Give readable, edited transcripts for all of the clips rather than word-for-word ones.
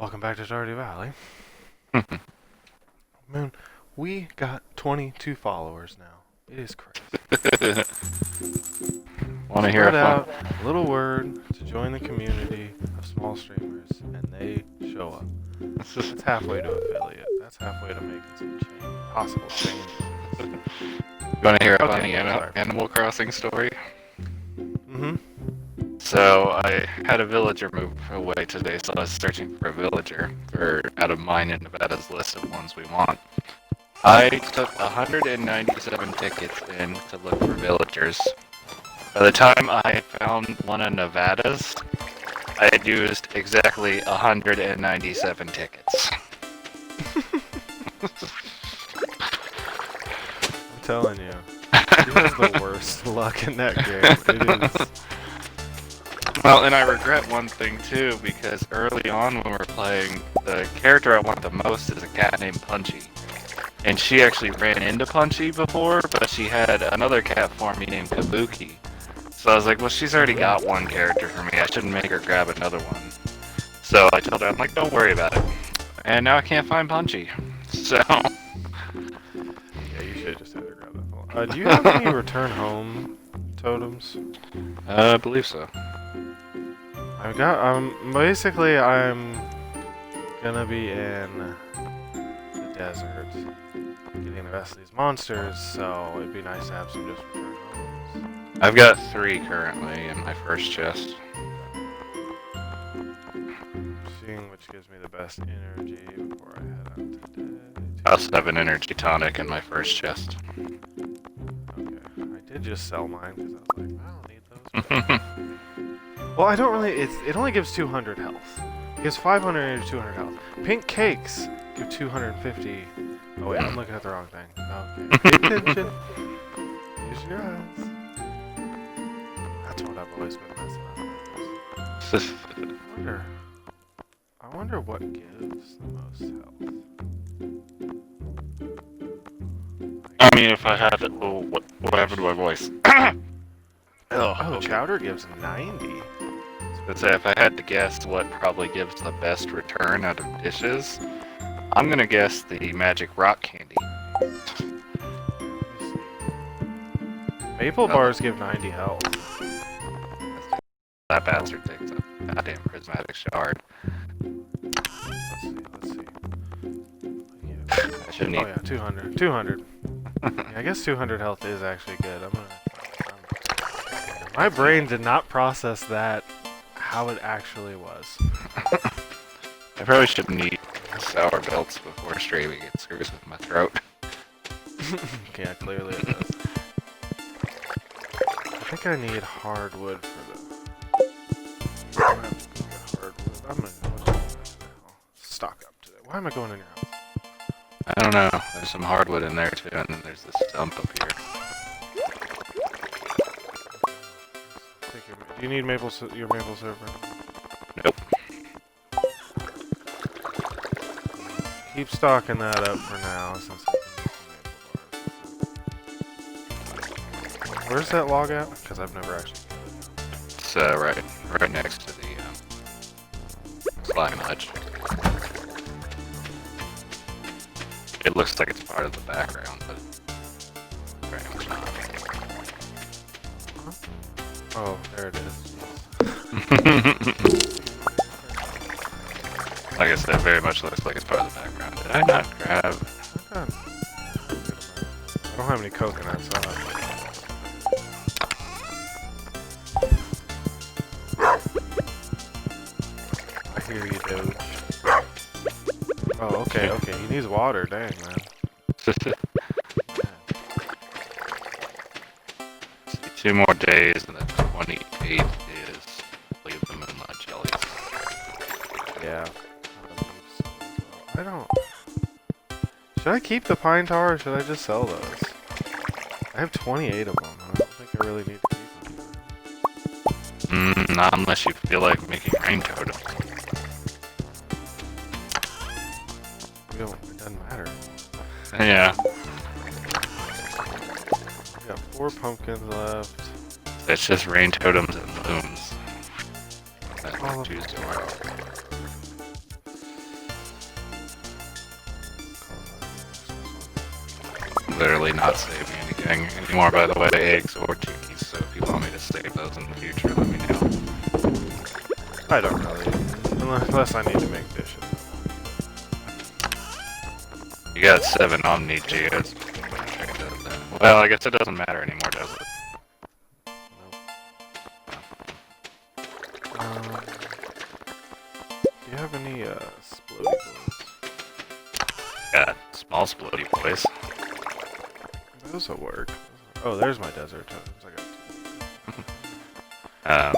Welcome back to Stardew Valley. Man, we got 22 followers now. It is crazy. Want to hear Spread a fun? out, a little word to join the community of small streamers, and they show up. That's halfway to affiliate. That's halfway to making some possible change. You want to hear a funny Animal Crossing story? Mm-hmm. So I had a villager move away today, so I was searching for a villager out of mine and Nevada's list of ones we want. I took 197 tickets in to look for villagers. By the time I found one of Nevada's, I had used exactly 197 tickets. I'm telling you, he has the worst luck in that game. It is. Well, and I regret one thing too, because early on when we were playing, the character I want the most is a cat named Punchy. And she actually ran into Punchy before, but she had another cat for me named Kabuki. So I was like, well, she's already got one character for me, I shouldn't make her grab another one. So I told her, I'm like, don't worry about it. And now I can't find Punchy. So... Yeah, you should just have her grab that one. Do you have any return home totems? I believe so. I've got, basically I'm gonna be in the desert getting the rest of these monsters, so it'd be nice to have some just return homes. I've got 3 currently in my first chest. Seeing which gives me the best energy before I head out today. I also have an energy tonic in my first chest. Okay, I did just sell mine because I was like, I don't need those. Well, I don't really. It only gives 200 health. It gives 500 energy, 200 health. Pink cakes give 250. Oh wait, I'm looking at the wrong thing. Okay, pay attention. Use your eyes. That's what I've always been messing up. I wonder what gives the most health. I mean, if I had it, well, what happened to my voice? Oh, okay. chowder gives 90. Let's say if I had to guess what probably gives the best return out of dishes, I'm gonna guess the magic rock candy. Maple bars give 90 health. That bastard takes a goddamn prismatic shard. Let's see. I shouldn't Oh yeah, 200. 200. Yeah, I guess 200 health is actually good. My brain did not process that how it actually was. I probably shouldn't eat sour belts before streaming. It screws with my throat. Yeah, clearly it does. I think I need hardwood for the... I'm gonna have to go get hardwood. I'm gonna go now. Stock up today. Why am I going in your house? I don't know. There's some hardwood in there too, and then there's this stump up here. Do you need your maple syrup? Nope. Keep stocking that up for now, since I can make maple bars. Where's that log at? Because I've never actually killed it. It's right next to the slime ledge. It looks like it's part of the background, but very much not. Oh, there it is. Like I said, very much looks like it's part of the background. Did I not grab? I don't have any coconuts, so I hear you, Doge. Oh, okay, he needs water, dang, man. See, 2 more days, and the 28th is Leave the Moonlight Jellies. Yeah. I don't... Should I keep the pine tar or should I just sell those? I have 28 of them. I don't think I really need to keep them. Not unless you feel like making rain totems. It doesn't matter. Yeah. We got 4 pumpkins left. It's just rain totems and blooms. That Oh, choose tomorrow. literally not saving anything anymore, by the way, eggs or chickens. So if you want me to save those in the future, let me know. I don't really, unless I need to make dishes. You got 7 Omni Geodes. Well, I guess it doesn't matter anymore, does it? Do you have any splody boys? Got small splody boys. Those will work. Oh, there's my desert totems. I got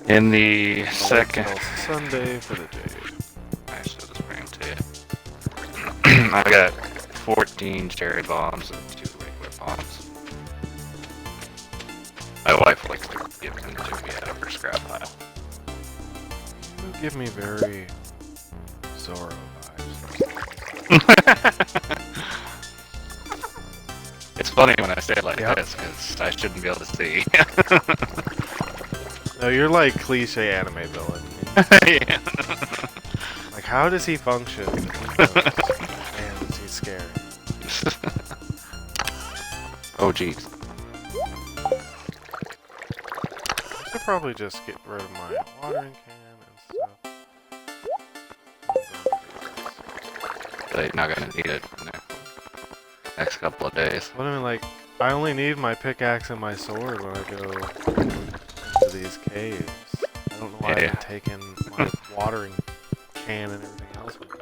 2. In the second... Sunday for the jade. I should just bring them to you. I got 14 cherry bombs and 2 regular bombs. My wife likes to give them to me out of her scrap pile. You give me very Zorro vibes. It's funny when I say it like this, because I shouldn't be able to see. No, you're like cliche anime villain. Yeah. Like, how does he function? Man, is he scary. Oh, jeez. I should probably just get rid of my watering can and stuff. But you're not gonna need it in the next couple of days. What I mean, like, I only need my pickaxe and my sword when I go into these caves. I don't know why I'm taking my watering can and everything else with me.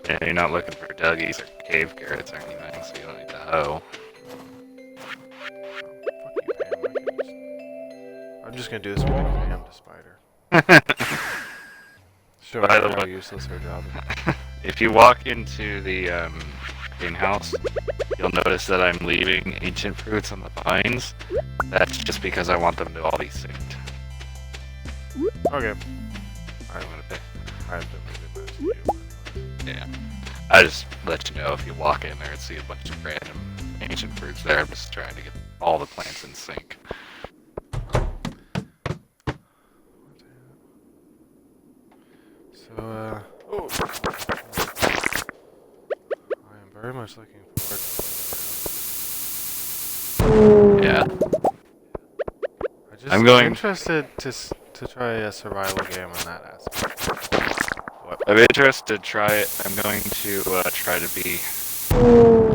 Yeah, you're not looking for Dougies or cave carrots or anything, so you don't need the hoe. I'm just gonna do this with Pam to spider. Show By her the how way, useless her job is. if you walk into the greenhouse, you'll notice that I'm leaving ancient fruits on the vines. That's just because I want them to all be synced. Okay. I'm gonna pick. I have to leave it nice to you. Yeah. I just let you know if you walk in there and see a bunch of random ancient fruits there. I'm just trying to get all the plants in sync. So, I am very much looking forward to Yeah. I'm interested to try a survival game in that aspect. What? I'm interested to try it. I'm going to try to be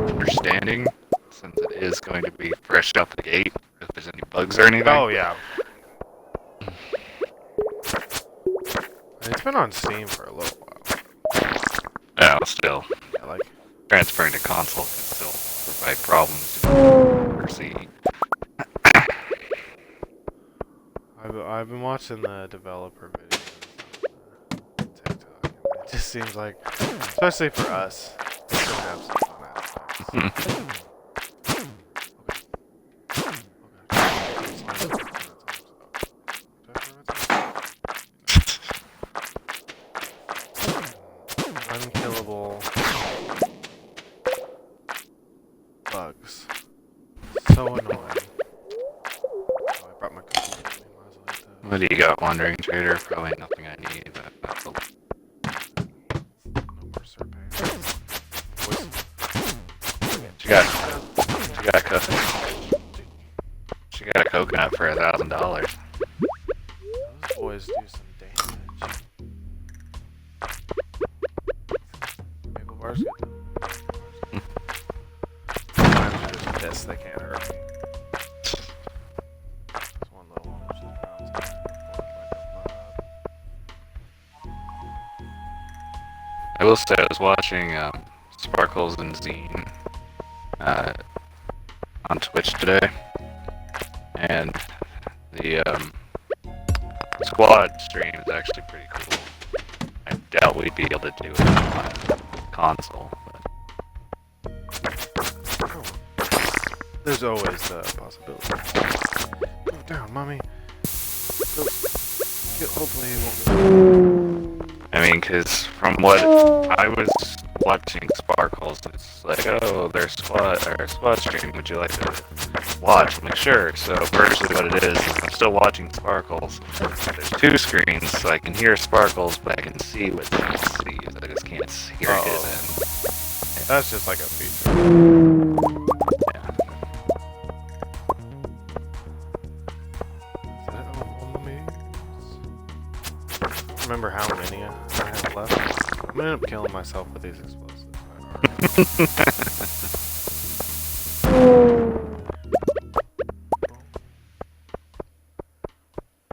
understanding, since it is going to be fresh out the gate, if there's any bugs or anything. Oh, yeah. It's been on Steam for a little while. No, still. Yeah, like, Transferring to console can still provide problems to foresee. I've been watching the developer videos on TikTok. It just seems like, especially for us, it's gonna have some fun aspects. Unkillable bugs. So annoying. Oh, I brought my cookie with me. Might as well eat those. What do you got, Wandering Trader? Probably nothing I need, but that's a... No more serpents. She got a coconut for $1,000. Those boys do some damage. Maple bars good. Sometimes you're just pissed they can't hurt me. There's one little one which is bouncing. I will say I was watching Sparkles and Zine on Twitch today, and the squad stream is actually pretty cool. I doubt we'd be able to do it on console, but There's always the possibility. Go down, mommy. Go. Hopefully he won't go. I mean, because from what I was watching Sparkles, it's like, oh, there's squad stream. Would you like to watch? I'm like, sure. So virtually what it is I'm still watching Sparkles. There's 2 screens, so I can hear Sparkles, but I can see what he sees. I just can't hear his end. That's just like a feature. Yeah. Is that all mummies? Remember how many I have left? I'm gonna end up killing myself with these explosives.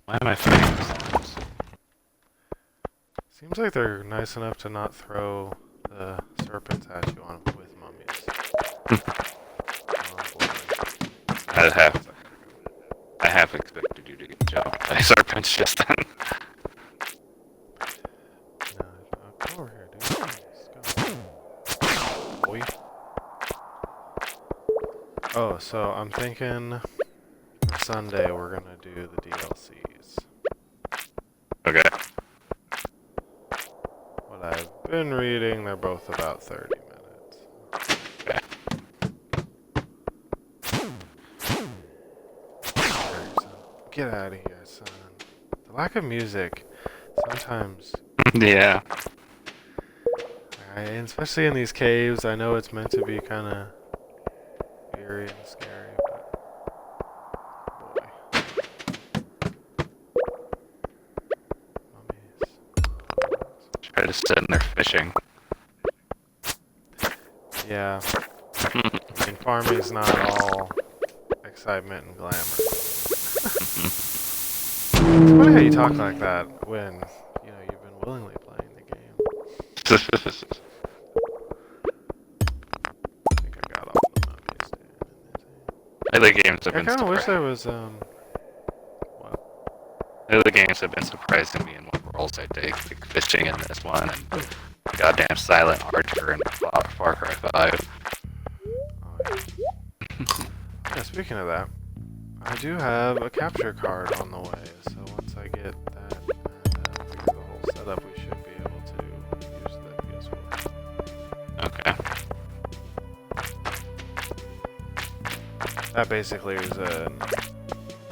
Why am I fighting this? Seems like they're nice enough to not throw the serpents at you on with mummies. I have expected you to get jumped by serpents just then. No, come over here, dude. Let's go. Boy. Oh, so I'm thinking Sunday we're gonna do the DLCs. Okay. What I've been reading, they're both about 30 minutes. Okay. Get out of here, son. The lack of music, sometimes, Yeah. especially in these caves, I know it's meant to be kind of eerie and scary, but boy. Mummies. Try to sit in there fishing. Yeah. I mean, farming's not all excitement and glamour. It's funny how you talk like that when, you know, you've been willingly playing the game. I think I got all the mummies, dude. Other games have I been kind of wish surprising. there was, what? Other games have been surprising me in what roles I take, like fishing in this one, and goddamn Silent Archer and Far Cry 5. Oh, yeah. Yeah, speaking of that, I do have a capture card on the way, so once I get that and figure the whole setup, we should be able to use the PS4. Okay. That basically is a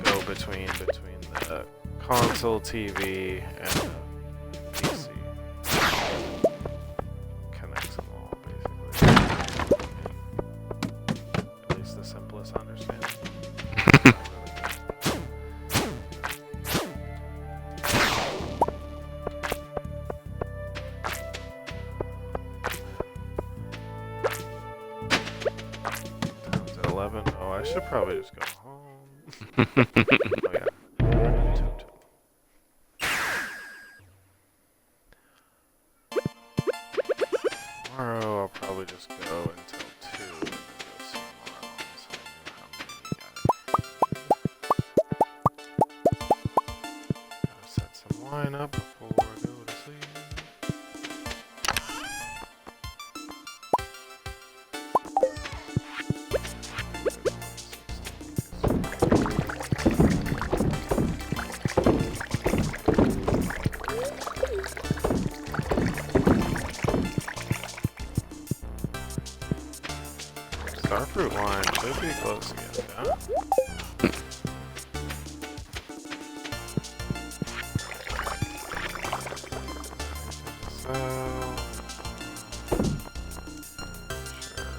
go-between between the console, TV, and the PC. Connects them all, basically. At least the simplest understanding. 11. Oh, I should probably just go home. Oh, yeah. Tomorrow, I'll probably just go until 2 and then go see Mom, so I know how many gotta set some wine up before I go to sleep. Starfruit wine should be close again, huh? So... sure.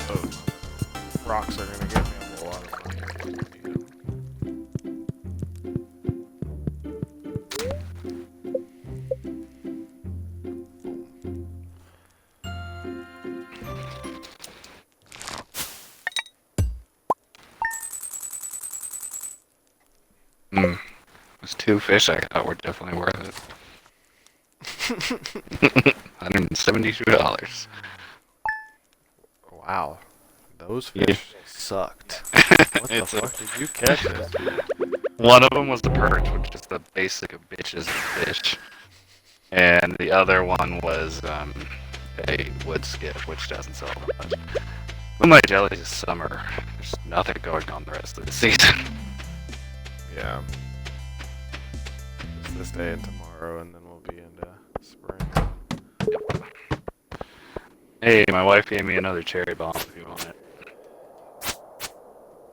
Those rocks are gonna give me a whole lot of money. Those 2 fish I got were definitely worth it. $172. Wow. Those fish sucked. What the fuck did you catch this? One of them was the perch, which is the basic of bitches of fish. And the other one was a wood skiff, which doesn't sell that much. With my jellies is summer. There's nothing going on the rest of the season. Yeah. Just this day and tomorrow, and then we'll be into spring. Hey, my wife gave me another cherry bomb if you want it.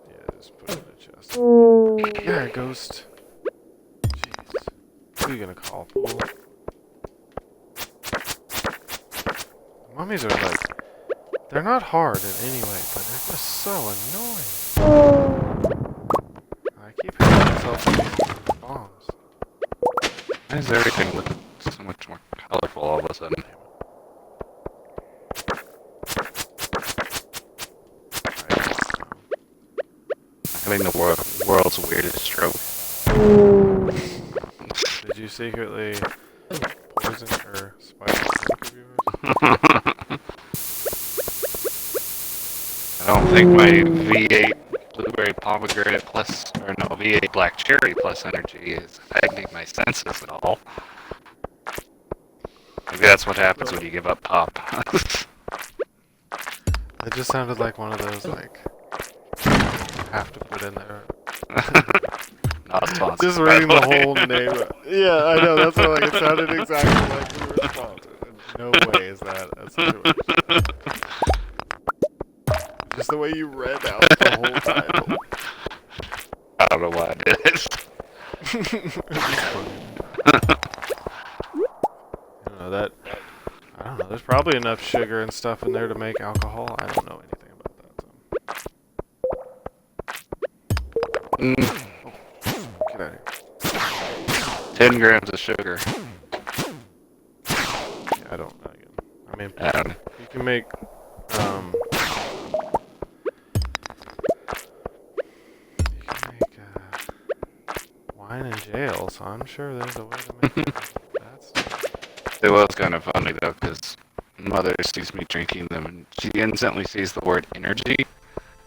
Yeah, just put it in a chest. Yeah, ghost. Jeez. Who are you gonna call, fool? zombies are like, they're not hard in any way, but they're just so annoying. I keep hitting myself with these bombs. Why does everything look so much more colorful all of a sudden? Having the world's weirdest stroke. Did you secretly poison or spike viewers? I don't think my V8 blueberry pomegranate plus, or no, V8 black cherry plus energy is affecting my senses at all. Maybe that's what happens when you give up pop. It just sounded like one of those, like, have to put in there. Not sponsored. Just reading the whole name. Yeah, I know, that's what, like, it sounded exactly like we were sponsored. No way is that a situation. Just the way you read out the whole title. I don't know why I did it. I don't know, there's probably enough sugar and stuff in there to make alcohol. I don't know anything about that, so. Get out of here. 10 grams of sugar. Yeah, I don't know. I mean, you can make, wine in jail, so I'm sure there's a way to make that stuff. It was kind of funny though, because mother sees me drinking them and she instantly sees the word energy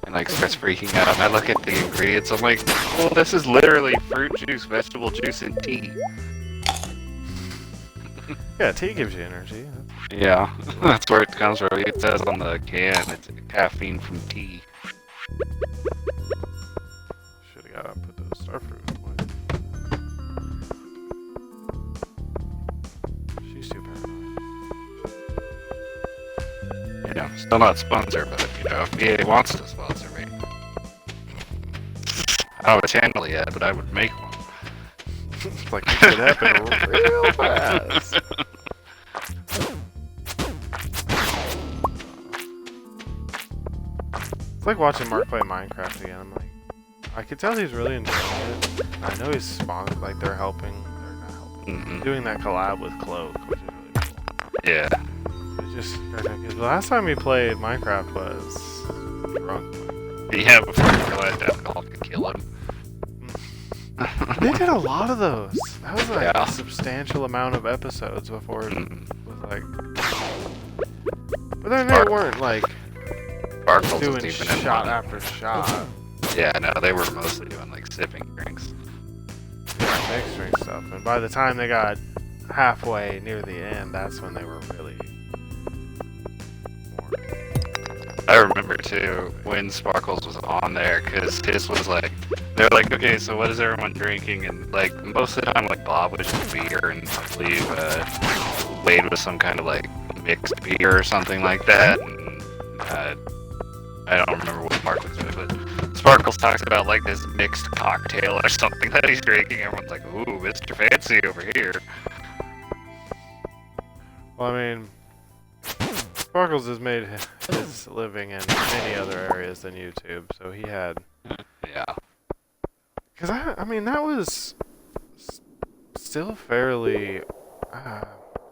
and like starts freaking out. And I look at the ingredients, I'm like, well, this is literally fruit juice, vegetable juice, and tea. Yeah, tea gives you energy. Yeah, that's where it comes from. It says on the can, it's caffeine from tea. Should've got to put those starfruit away. She's too paranoid. You know, still not sponsored, but you know, if VA wants to sponsor me. I don't have a channel yet, but I would make one. It's like it could happen real fast. It's like watching Mark play Minecraft again. I'm like, I could tell he's really enjoying it. I know he's sponsored, like they're helping, they're not helping. Doing that collab with Cloak, which is really cool. Yeah. It's just, because the last time we played Minecraft was drunk Minecraft. Yeah, before you realized alcohol could kill him. They did a lot of those. That was like Yeah. a substantial amount of episodes before it was like. But then they weren't like Sparkles doing was even in shot one. after shot. Yeah, no, they were mostly doing like sipping drinks. Yeah, mixed drink stuff. And by the time they got halfway near the end, that's when they were really. I remember too when Sparkles was on there, because his was like, they're like, okay, so what is everyone drinking? And like most of the time, like Bob was just beer, and I believe Wade was some kind of like mixed beer or something like that. And I don't remember what Mark was doing, but Sparkles talks about like this mixed cocktail or something that he's drinking. Everyone's like, ooh, Mr. Fancy over here. Well, I mean, Sparkles has made his living in many other areas than YouTube, so he had. Yeah. Because I mean, that was still fairly. I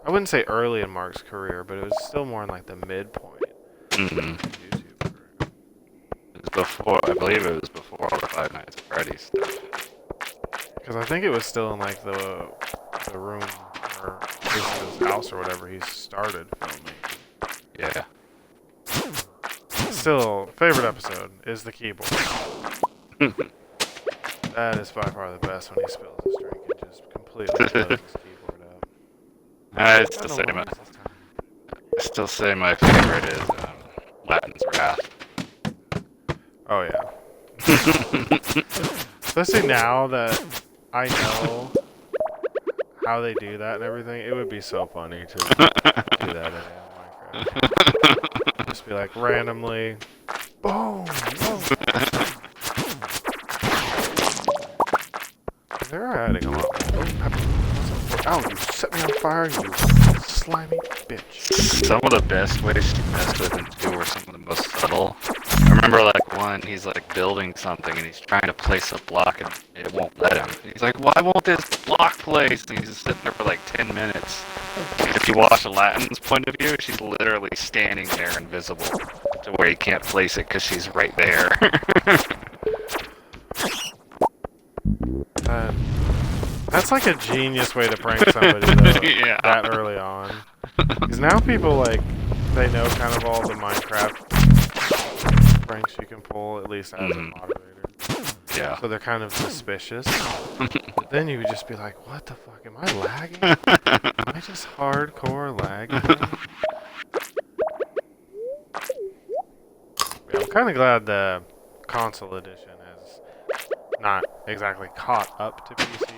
wouldn't say early in Mark's career, but it was still more in like the midpoint of his YouTube career. It was before, I believe it was before all the Five Nights at Freddy's stuff. Because I think it was still in like the room or his house or whatever he started filming. Yeah. Still, favorite episode is the keyboard. That is by far the best when he spills his drink and just completely blows his keyboard up. I still say my favorite is Latin's Wrath. Oh yeah. Especially now that I know how they do that and everything, it would be so funny to do that in Minecraft. Just be like randomly, boom, boom. They're adding a lot more pepper. Oh, you set me on fire, you slimy bitch. Some of the best ways to mess with him too were some of the most subtle. I remember like one, he's like building something and he's trying to place a block and it won't let him. He's like, why won't this block place? And he's just sitting there for like 10 minutes. And if you watch Latin's point of view, she's literally standing there invisible to where he can't place it because she's right there. That's like a genius way to prank somebody though, Yeah. that early on. Because now people like, they know kind of all the Minecraft pranks you can pull, at least as a moderator. Yeah. So they're kind of suspicious. But then you would just be like, what the fuck, am I lagging? Am I just hardcore lagging? Yeah, I'm kind of glad the console edition is not exactly caught up to PC.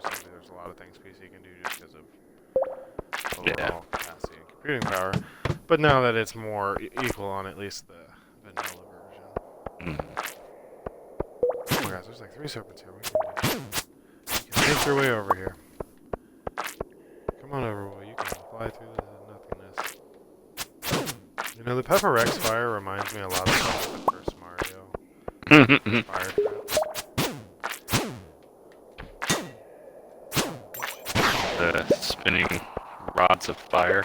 Obviously, there's a lot of things PC can do just because of overall capacity and computing power. But now that it's more equal on at least the vanilla version. Oh my gosh, there's like 3 serpents here. You can make your way over here. Come on over, boy. You can fly through the nothingness. You know, the Pepper Rex fire reminds me a lot of the first Mario. Fire traps. The spinning rods of fire.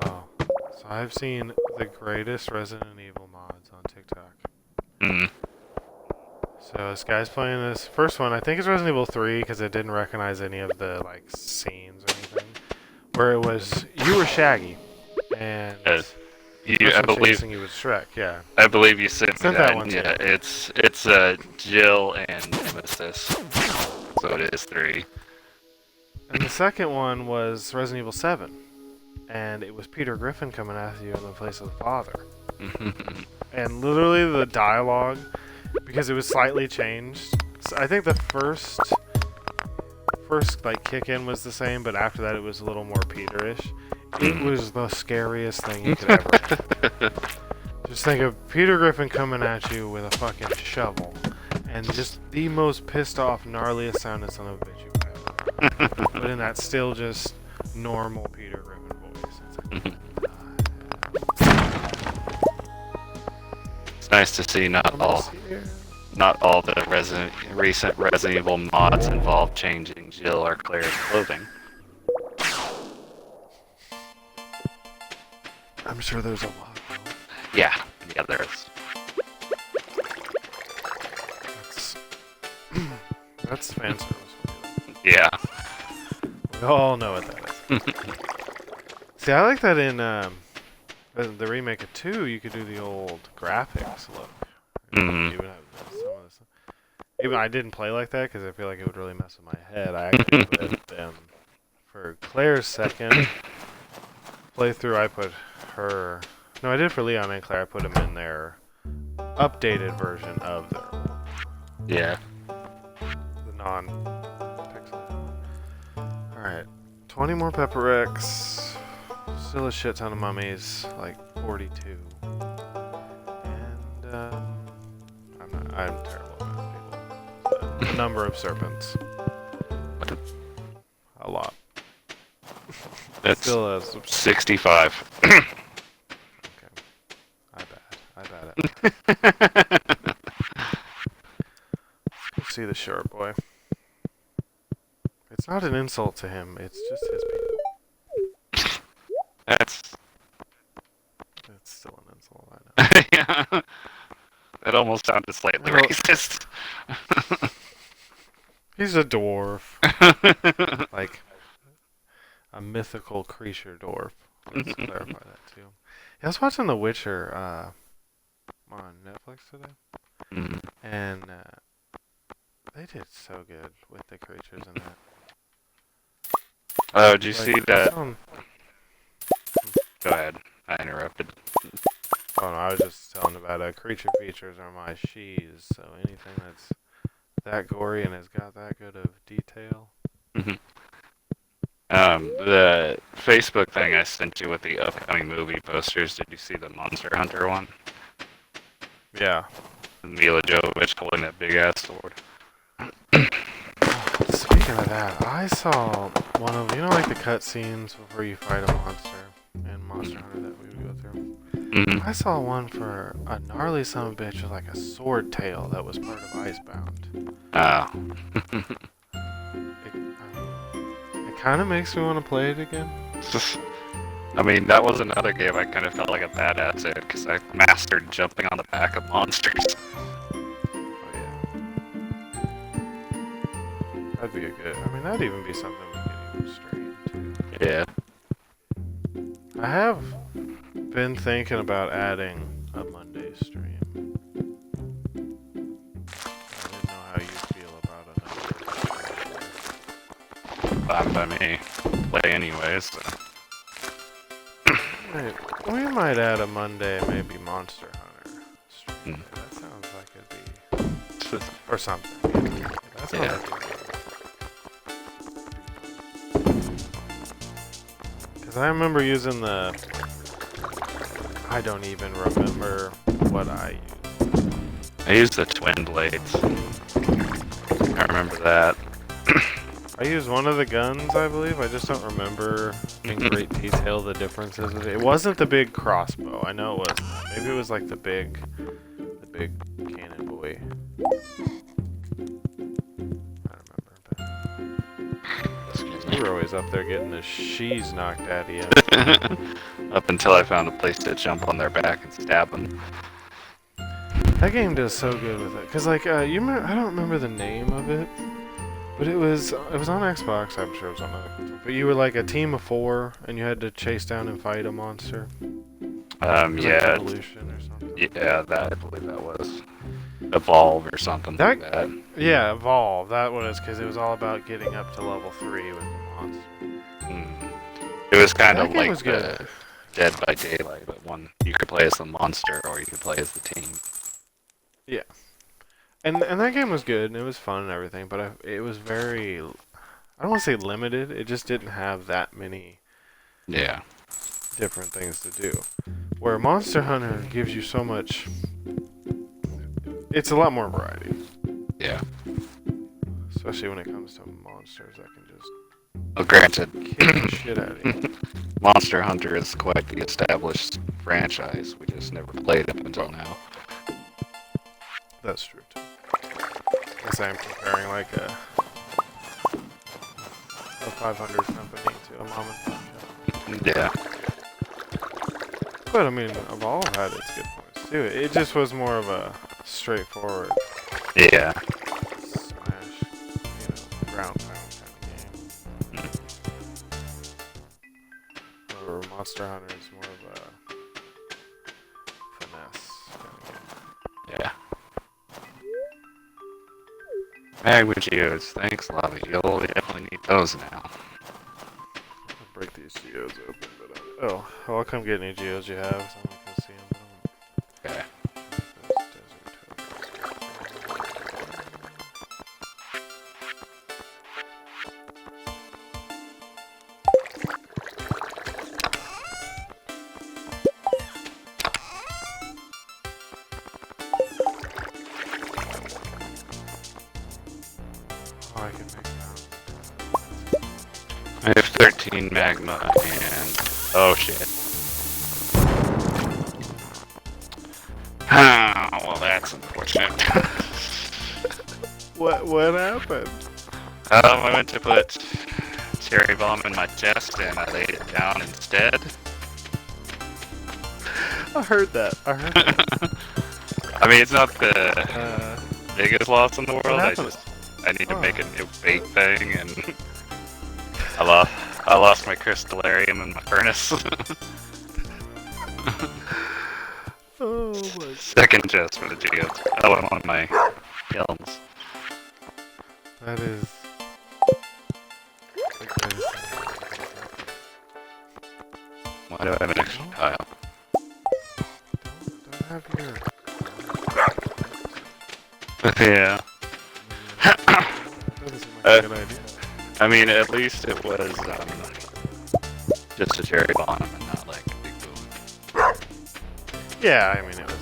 Oh, so I've seen the greatest Resident Evil mods on TikTok. So this guy's playing this first one. I think it's Resident Evil 3 because it didn't recognize any of the like scenes or anything. Where it was you were Shaggy, and I believe you was Shrek. Yeah. I believe you sent me that one too. Yeah, it's Jill and Nemesis, so it is 3. And the second one was Resident Evil 7, and it was Peter Griffin coming after you in the place of the father. And literally the dialogue, because it was slightly changed. So I think the first like kick in was the same, but after that it was a little more Peter-ish. It was the scariest thing you could ever do. Just think of Peter Griffin coming at you with a fucking shovel, and just the most pissed off, gnarliest sounding son of a bitch you've ever heard. But in that still just normal Peter Griffin voice. It's like, It's nice to see not all the recent Resident Evil mods involve changing Jill or Claire's clothing. I'm sure there's a lot. Yeah, there is. That's fan service for you. Yeah. We all know what that is. See, I like that in the remake of 2, you could do the old graphics look. Even I didn't play like that because I feel like it would really mess with my head. I actually put them for Claire's second playthrough. I put her. No, I did for Leon and Claire. I put them in their updated version of their. Yeah. The non-pixelated one. Alright. 20 more Pepper X. Still a shit ton of mummies. Like 42. And, I'm terrible at math, people. The number of serpents. A lot. That's Still 65. Okay. I bet it. Let's see the sharp boy. It's not an insult to him, it's just his people. It's still an insult, I know. yeah. That almost sounded slightly racist. He's a dwarf. Like a mythical creature dwarf. Let's clarify that too. Yeah, I was watching The Witcher on Netflix today. And they did so good with the creatures in that. Oh, did you see that? Go ahead. I interrupted. Oh no, I was just telling about creature features are my shees, so anything that's that gory and has got that good of detail. The Facebook thing I sent you with the upcoming movie posters, did you see the Monster Hunter one? Yeah. Mila Jovovich holding that big ass sword. Oh, it's so Speaking of that, I saw one of, you know, like the cutscenes before you fight a monster in Monster Hunter that we would go through. Mm-hmm. I saw one for a gnarly son of a bitch with like a sword tail that was part of Icebound. Oh. It kind of makes me want to play it again. I mean, that was another game I kind of felt like a badass in because I mastered jumping on the back of monsters. Oh yeah, that'd be a good. I mean, that'd even be something we could even stream too. Yeah. I have been thinking about adding a Monday stream. I didn't know how you feel about Fine by me. Play anyways. So. We might add a Monday, maybe Monster Hunter stream. That sounds like it'd be, or something. Yeah, that sounds Yeah. like because I remember using the. I don't even remember what I used. I used the twin blades. I remember that. I used one of the guns, I believe. I just don't remember in great detail the differences. It wasn't the big crossbow. I know it wasn't. Maybe it was like the big cannon boy. I remember. Excuse You me. were always up there getting the she's knocked out of you. Up until I found a place to jump on their back and stab them. That game does so good with it. Cause like you remember, I don't remember the name of it. But it was on Xbox, I'm sure it was on other consoles. But you were like a team of 4, and you had to chase down and fight a monster. Like Yeah. Evolution or something. Yeah, that I believe that was Evolve or something like that. Yeah, Evolve. That was because it was all about getting up to level 3 with the monster. It was kind That of game like was good. Dead by Daylight, but one you could play as the monster or you could play as the team. Yeah. And that game was good, and it was fun and everything, but it was very... I don't want to say limited, it just didn't have that many Yeah. different things to do. Where Monster Hunter gives you so much... It's a lot more variety. Yeah. Especially when it comes to monsters that can just Well, granted, kick the shit out of you. Monster Hunter is quite the established franchise. We just never played it until now. That's true, too. I guess I'm comparing like a 500 company to a mom and pop shop. Yeah. But I mean, Evolve had its good points too. It just was more of a straightforward Yeah. smash, ground pound kind of game. Or Monster Hunter is more of a finesse kind of game. Yeah. Magma Geodes, thanks, Lava. You'll definitely need those now. I'll break these geodes open, but oh, I'll come get any geodes you have. So I'm gonna go see them. Okay. Oh, I can make that. I have 13 magma and... Oh shit. Ah, well that's unfortunate. What happened? I went to put cherry bomb in my chest and I laid it down instead. I heard that. I mean, it's not the Uh, biggest loss in the world. happened? I need to make a new bait thing, and I lost my crystallarium in my furnace. Oh my. Second chest for the geodes. Oh, and one of my kilns. That is. the greatest thing. Why do I have an extra tile? Don't have your. Yeah. That doesn't seem like a good idea. I mean, at least it was just a cherry bomb and not like a big boom. Yeah, I mean it was.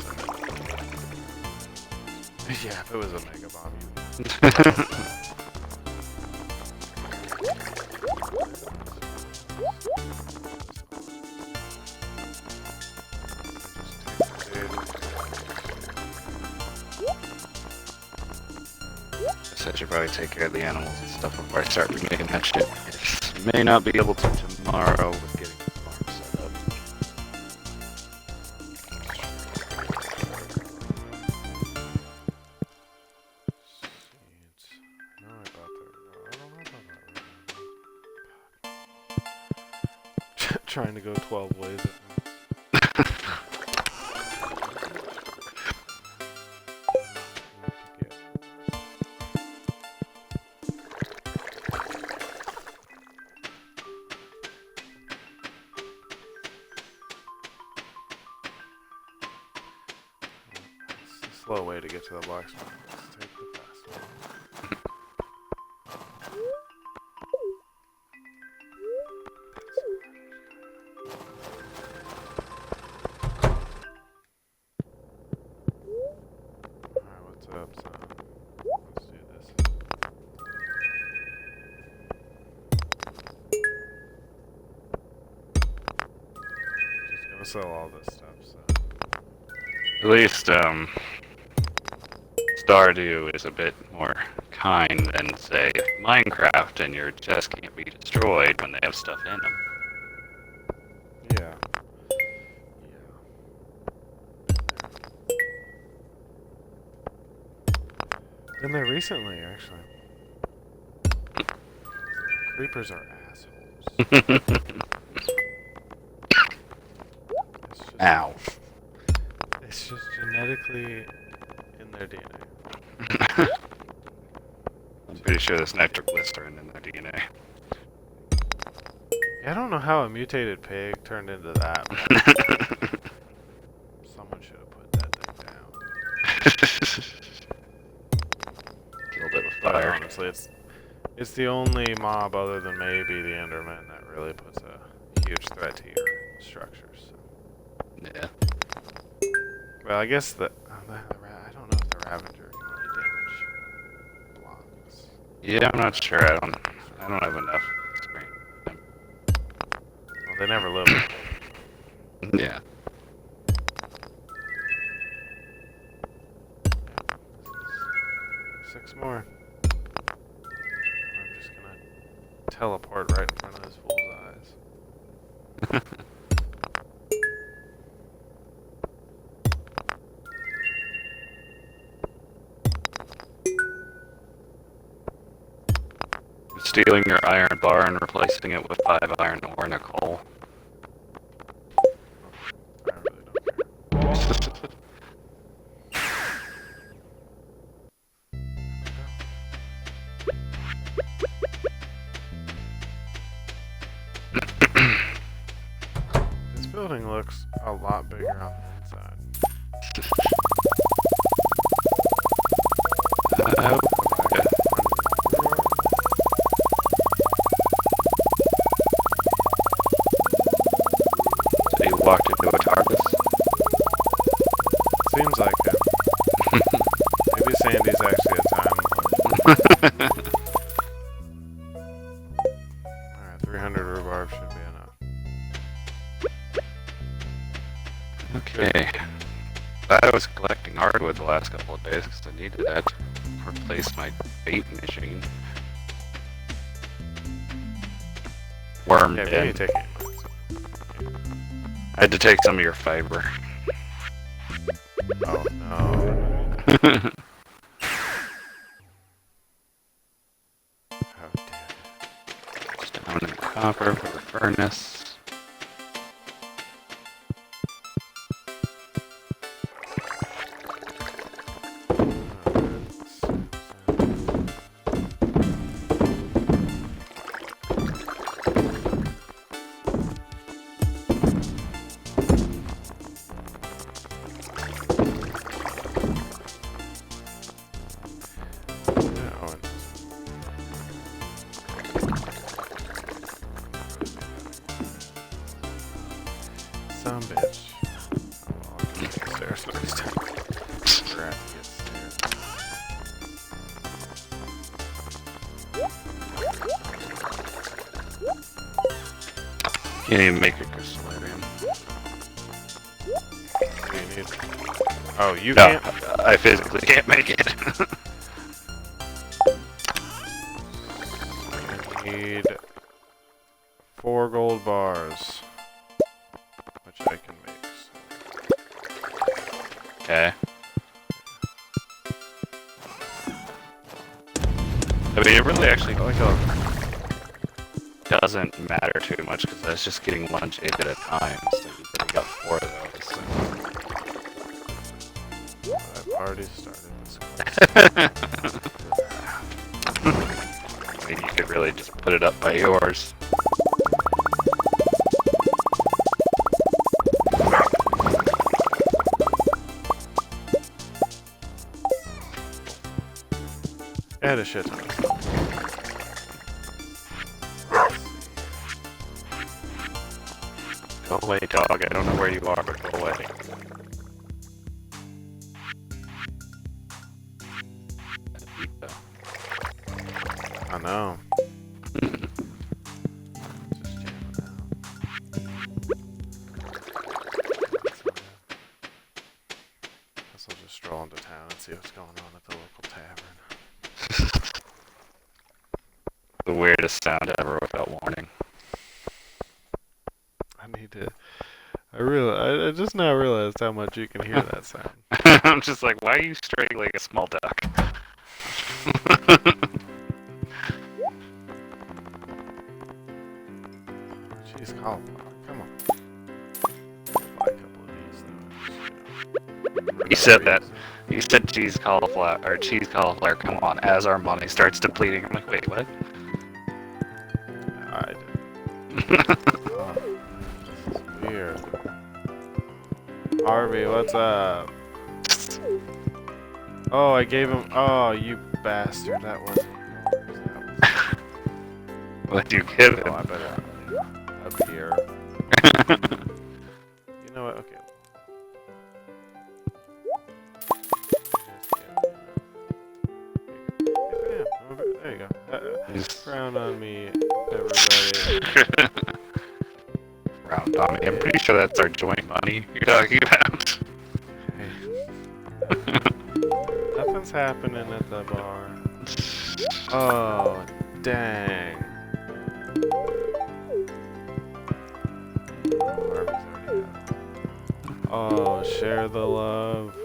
Yeah, if it was a mega bomb, I should probably take care of the animals and stuff before I start making that shit. May not be able to tomorrow with getting the farm set up. Seeds. No, I got that. I don't know about that. Trying to go 12 ways at once. It's a slow way to get to the blacksmith. Let's take the fast one. Alright, what's up, son? Let's do this. Just gonna sell all this stuff, so. At least, Stardew is a bit more kind than, say, Minecraft, and your chests can't be destroyed when they have stuff in them. Yeah. Been there recently, actually. Creepers are assholes. It's just, Ow. It's just genetically in their DNA. I'm pretty sure there's nitroglycerin in their DNA. Yeah, I don't know how a mutated pig turned into that. Someone should have put that thing down. Killed it with But fire. honestly, it's the only mob other than maybe the Enderman that really puts a huge threat to your structures. So. Yeah. Well, I guess I don't know if the Ravager can really damage blocks. Yeah, I'm not sure. I don't have enough experience. Well, they never live. Yeah. Six more. I'm just gonna teleport right in front of this fool's eyes. Stealing your iron bar and replacing it with 5 iron ore and a coal. I really don't care. This building looks a lot bigger on the inside. Oh, yeah. So you walked into a TARDIS? Seems like it. Maybe Sandy's actually a time lord. Alright, 300 rhubarb should be enough. Okay. Glad I was collecting hardwood the last couple of days because I needed that to replace my bait machine. Worm Yeah, den. maybe take it. I had to take some of your fiber. Oh no. How dare Stone and copper for the furnace. Can't even make a crystallarium. What do you need? Oh, you No, can't? I physically can't make it. I need 4 gold bars. Which I can make. So. Okay. I mean, it really actually doesn't matter too much because I was just getting 1 jade at a time, so you already got 4 of those. So. I've already started this quest. I mean, you could really just put it up by yours. I had a shit ton of stuff. Go away, dog. I don't know where you are, but go away. I know. Guess I'll just stroll into town and see what's going on at the local tavern. The weirdest sound ever without warning. I need to. I just now realized how much you can hear that sound. I'm just like, why are you straight like a small duck? Cheese cauliflower, come on. Buy a couple of these though. You said that. You said cheese cauliflower, or cheese cauliflower, come on, as our money starts depleting. I'm like, wait, what? I did. Oh, this is weird. Harvey, what's up? Oh, I gave him. Oh, you bastard. That wasn't yours. What'd you give Oh, him? I better. Up here. You know what? Okay. There you go. Frown on me, everybody. Round on me. I'm pretty sure that's our joint money you're talking about. Nothing's happening at the bar. Oh, dang. Oh, share the love.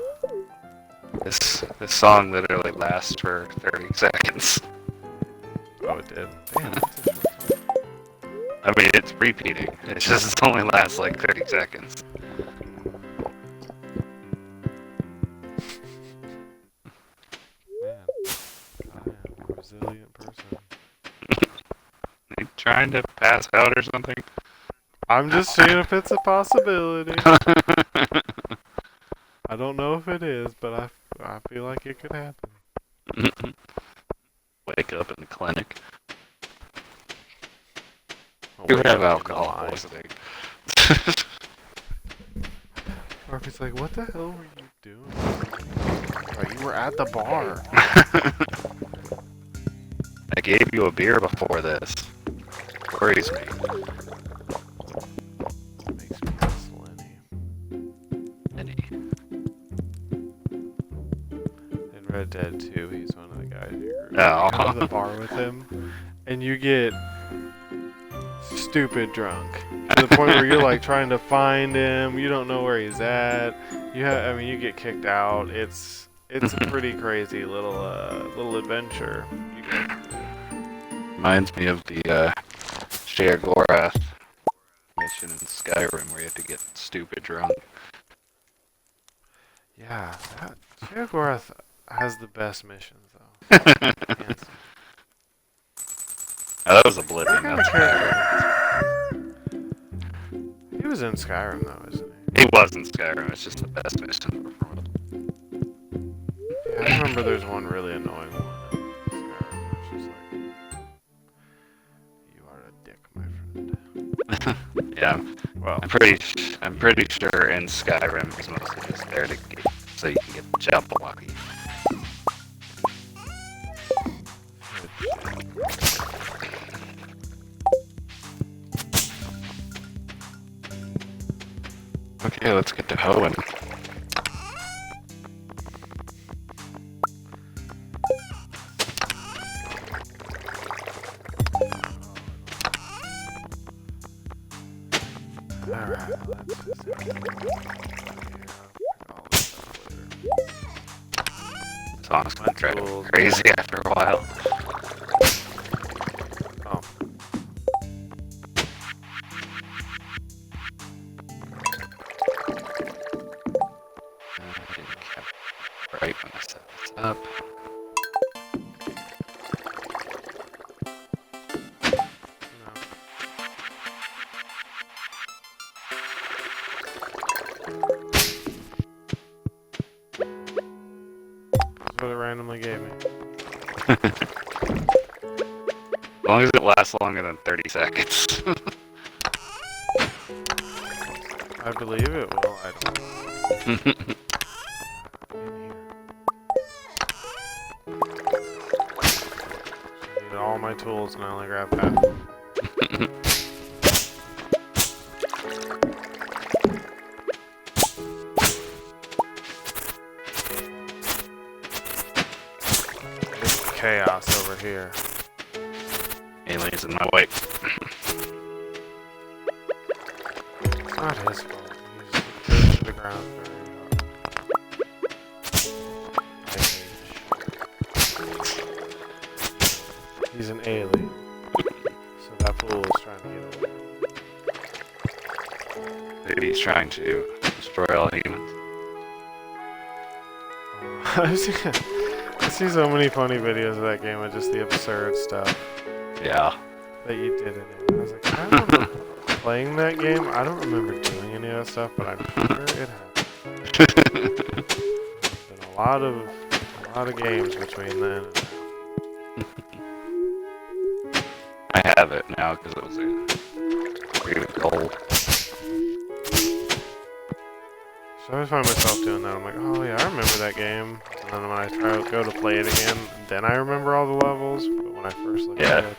This song literally lasts for 30 seconds. Oh, it did. Damn, that's a short song. I mean, it's repeating. It's just it only lasts like 30 seconds. Man, I am a resilient person. You trying to pass out or something? I'm just seeing if it's a possibility. I don't know if it is, but I feel like it could happen. Wake up in the clinic. Oh, You wait, have I'm alcohol lying. poisoning. Harvey's like, what the hell were you doing? Right, you were at the bar. I gave you a beer before this. Worries me. Makes me whistle Any. In Red Dead 2, he's one of the guys you No. go to the bar with him, and you get stupid drunk to the point where you're like trying to find him. You don't know where he's at. You get kicked out. It's a pretty crazy little adventure. You guys do. Reminds me of the Sheogorath mission in Skyrim where you have to get stupid drunk. Yeah, Sheogorath has the best missions though. Yes. Oh, that was Oblivion. What kind of That's character? He was in Skyrim though, isn't he? It wasn't Skyrim. It's just the best mission in the world. Yeah, I remember there's one really annoying one in Skyrim. It's just like, you are a dick, my friend. Yeah, Well, I'm pretty sure in Skyrim it's mostly just there to get, so you can get Jabberwocky. Okay, let's get to hoeing. Alright, let's just all this stuff later. Song's gonna My drive me tools. crazy after a while. Oh. I didn't cap right when I set this up. That's what it randomly gave me. As long as it lasts longer than 30 seconds. I believe it will. I don't know. In here. I need all my tools and I only grab half. It's chaos over here. Aliens in my way. It's not his fault. He's goes to the ground very hard. I hate shit. He's an alien. So that fool is trying to get away. Maybe he's trying to destroy all humans. I see so many funny videos of that game of just the absurd stuff Yeah. that you did in it. I was like, I don't remember playing that game. I don't remember doing any of that stuff, but I'm sure it happened. There's been a lot of games between then and now. I have it now because it was a creative gold. So I always find myself doing that. I'm like, oh yeah, I remember that game. And then when I go to play it again, then I remember all the levels. But when I first looked at it,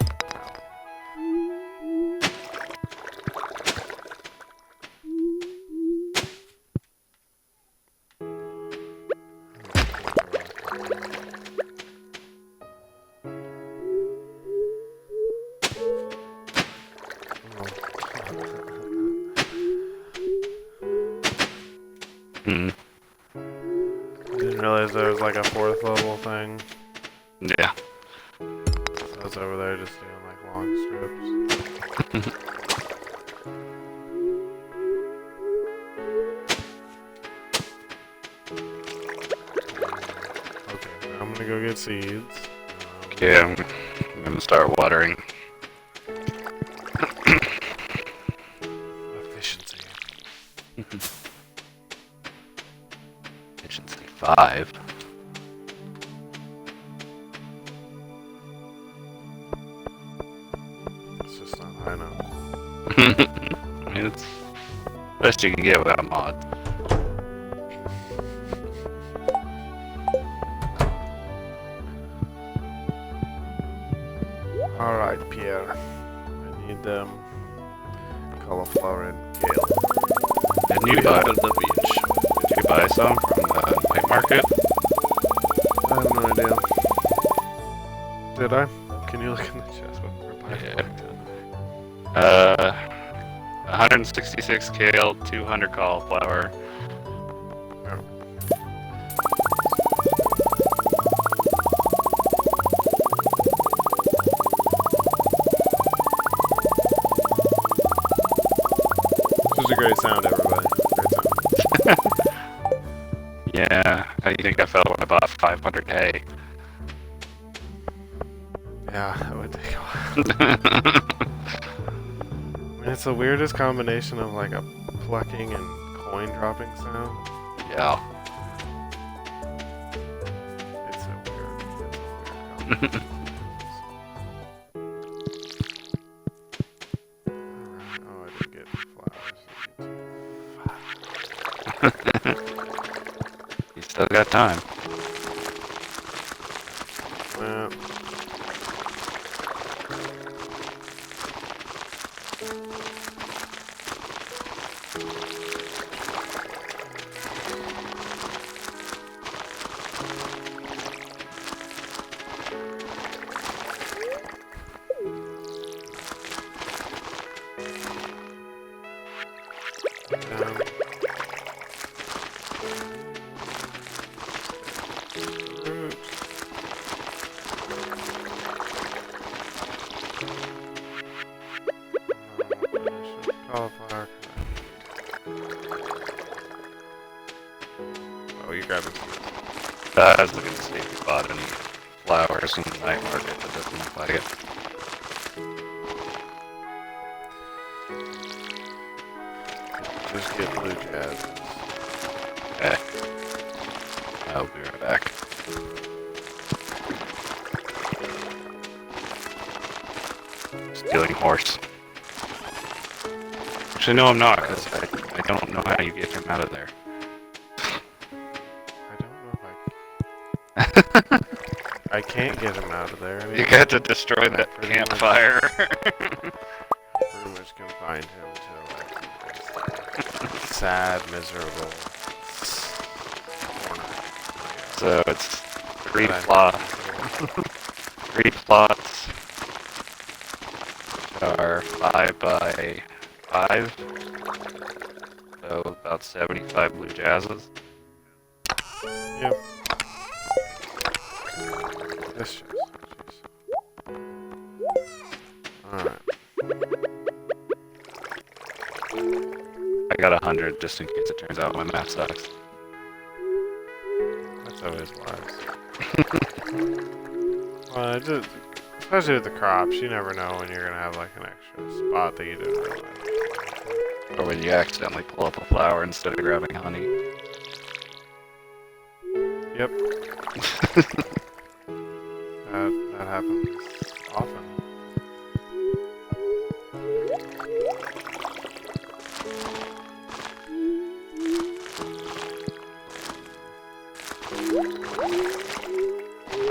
Hmm. I didn't realize there was like a 4th level thing. Yeah. So I was over there just doing like long strips. Okay, now I'm gonna go get seeds. Okay, I'm gonna start watering. Efficiency. Efficiency 5. It's just not high enough. I mean, it's best you can get without mods. Alright, Pierre. I need cauliflower and kale. Didn't you buy the beach? Did you buy some from the night market? I have no idea. Did I? Can you look in the chest before I buy Yeah. it? 166 kale, 200 cauliflower. This is a great sound, everybody. Great sound. Yeah, how do you think I felt when I bought 500 hay? Yeah, that would take a while. I mean, it's the weirdest combination of like a plucking and coin dropping sound. Yeah. It's a weird combination. Alright, oh, I didn't get flowers. You still got time. Yeah. Fruit. Cauliflower. Oh, you grabbing some. I was looking to see if you bought any flowers from the night market, but doesn't look like it. Just get blue jazz. Okay. I'll be right back. Stealing horse. Actually, no, I'm not, because I don't know how you get him out of there. I don't know if I can't get him out of there. I mean, You got to destroy that pretty campfire. pretty much confined him to like sad, miserable. So it's 3 plots. 3 plots. Which are 5 by 5. So about 75 blue jazzes. Yep. This jeez. Alright. I got 100 just in case it turns out my map sucks. That's always wise. Well, especially with the crops, you never know when you're gonna have like an extra spot that you didn't realize. Or when you accidentally pull up a flower instead of grabbing honey. Yep. That happens often.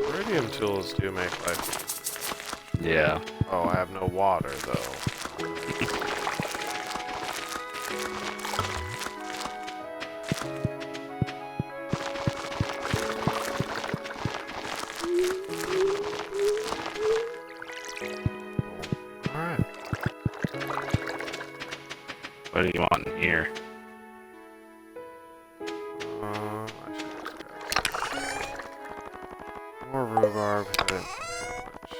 Iridium tools do make life. Yeah. Oh, I have no water though. Alright. What do you want in here? I should just grab more rhubarb. I didn't find much.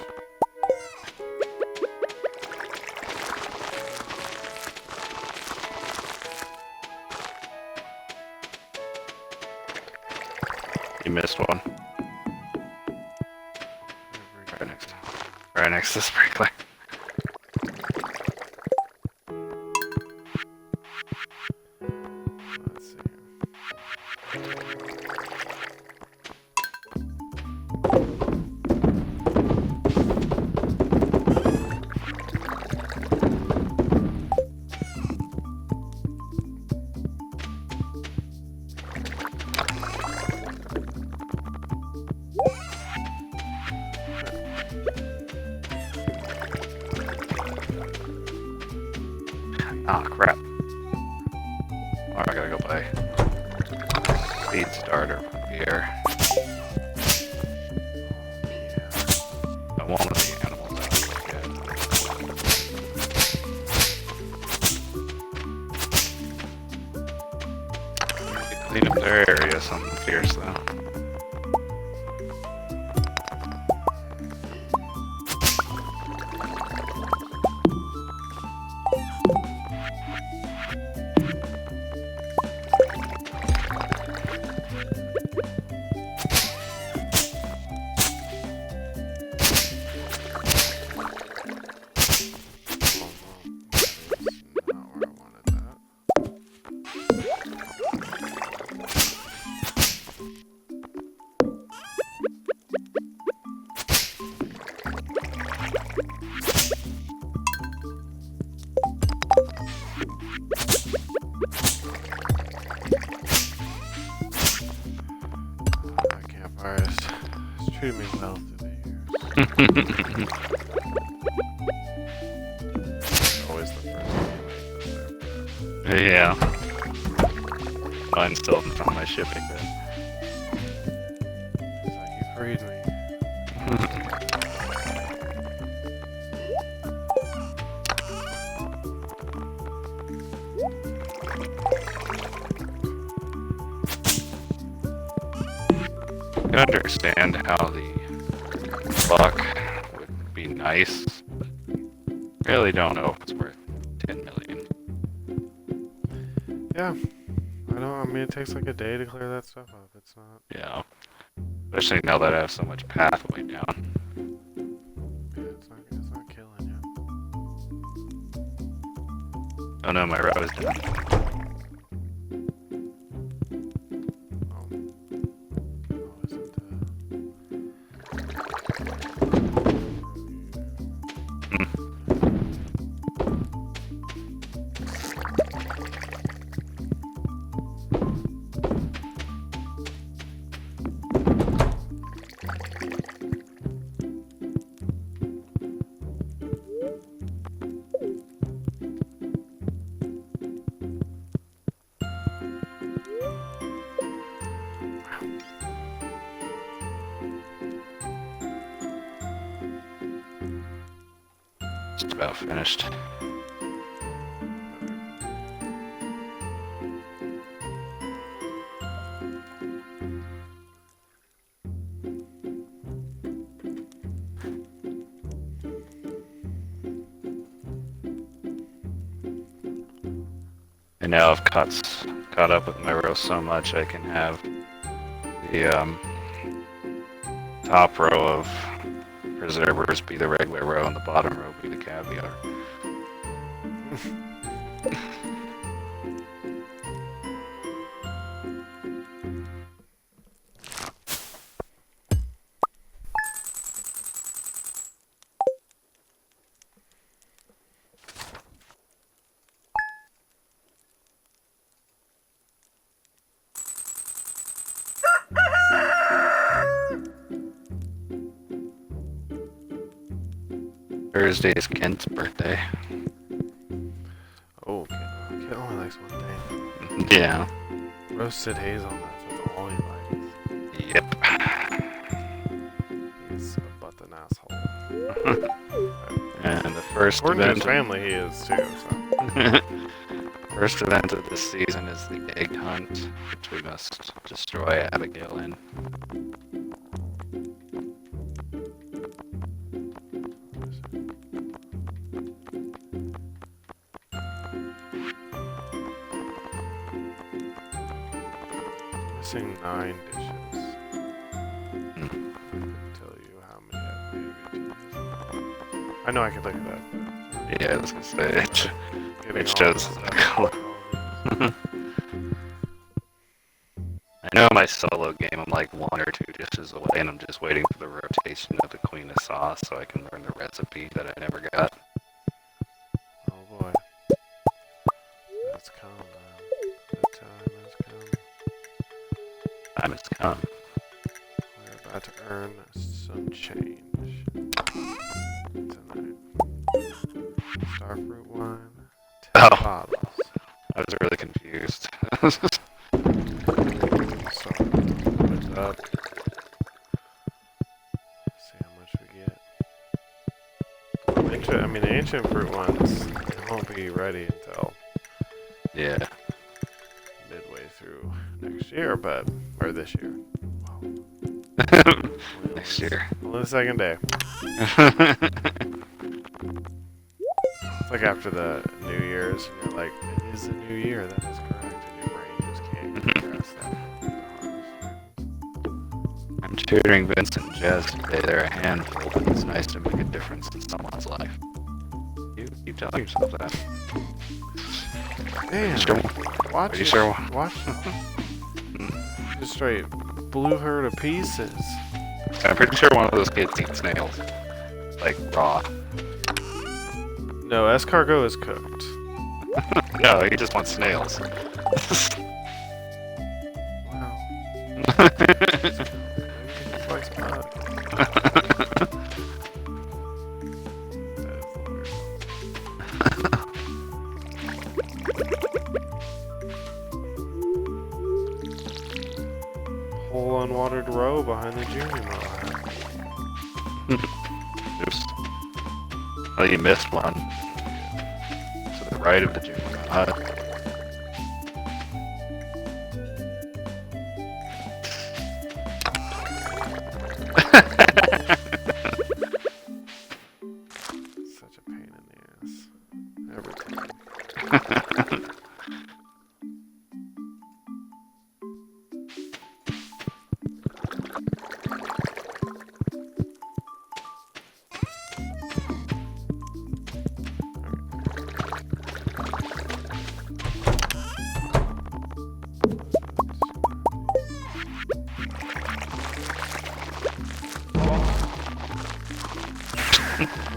You missed one. Right next to the sprinkler. Let's see. Ah, crap. Or I gotta go buy seed starter from here. I want one of the animals I can get. They clean up their area, something fierce though. That campfire has treated me well through the years. Always the first thing you make this Yeah. Mine's still on my shipping bin. It's like you freed me. can understand how the luck would be nice, but really don't know if it's worth 10 million. Yeah. I mean, it takes like a day to clear that stuff up. It's not. Yeah. Especially now that I have so much pathway down. Yeah, it's not killing you. Oh no, my row is done. Oh, isn't Just about finished. And now I've caught up with my row so much I can have the top row of preservers be the regular row and the bottom row be the caviar. Thursday is Kent's birthday. Oh, Kid only likes one thing. Yeah. Roasted hazelnuts with all he likes. Yep. He's a button asshole. And the first According to his event. family, he is too. So. First event of this season is the egg hunt, which we must destroy Abigail in. Missing 9 dishes. I couldn't tell you how many I've made. I know I could look at that. But Yeah, I was gonna say it. getting It all shows this the stuff. color. I know my solo game I'm like 1 or 2 dishes away and I'm just waiting for the rotation of the queen of sauce so I can learn the recipe that I never got. Oh boy. That's come, man. The time has come. Time has come. We're about to earn some change. Tonight. Starfruit wine. 10 Oh. bottles. I was really confused. So, what's up? See how much we get. I mean, the ancient fruit ones won't be ready until Yeah. midway through next year, or this year. Wow. Next year. Only the second day. It's like after the New Year's, and you're like, it is the new year, that is correct, and your brain just can't get past that. I'm tutoring Vincent and Jess today. They're a handful, but it's nice to make a difference in someone's life. You keep telling yourself that. Man, Sure. watch Are you it. sure? Watch it. Just straight blew her to pieces. I'm pretty sure one of those kids eats snails. Like raw. No, escargot is cooked. No, he just wants snails. Wow. Maybe he just likes bugs. That is hilarious. Whole unwatered row behind the junior mob. Oops. Oh, you missed one. To the right of the junior hut. Such a pain in the ass. Every time.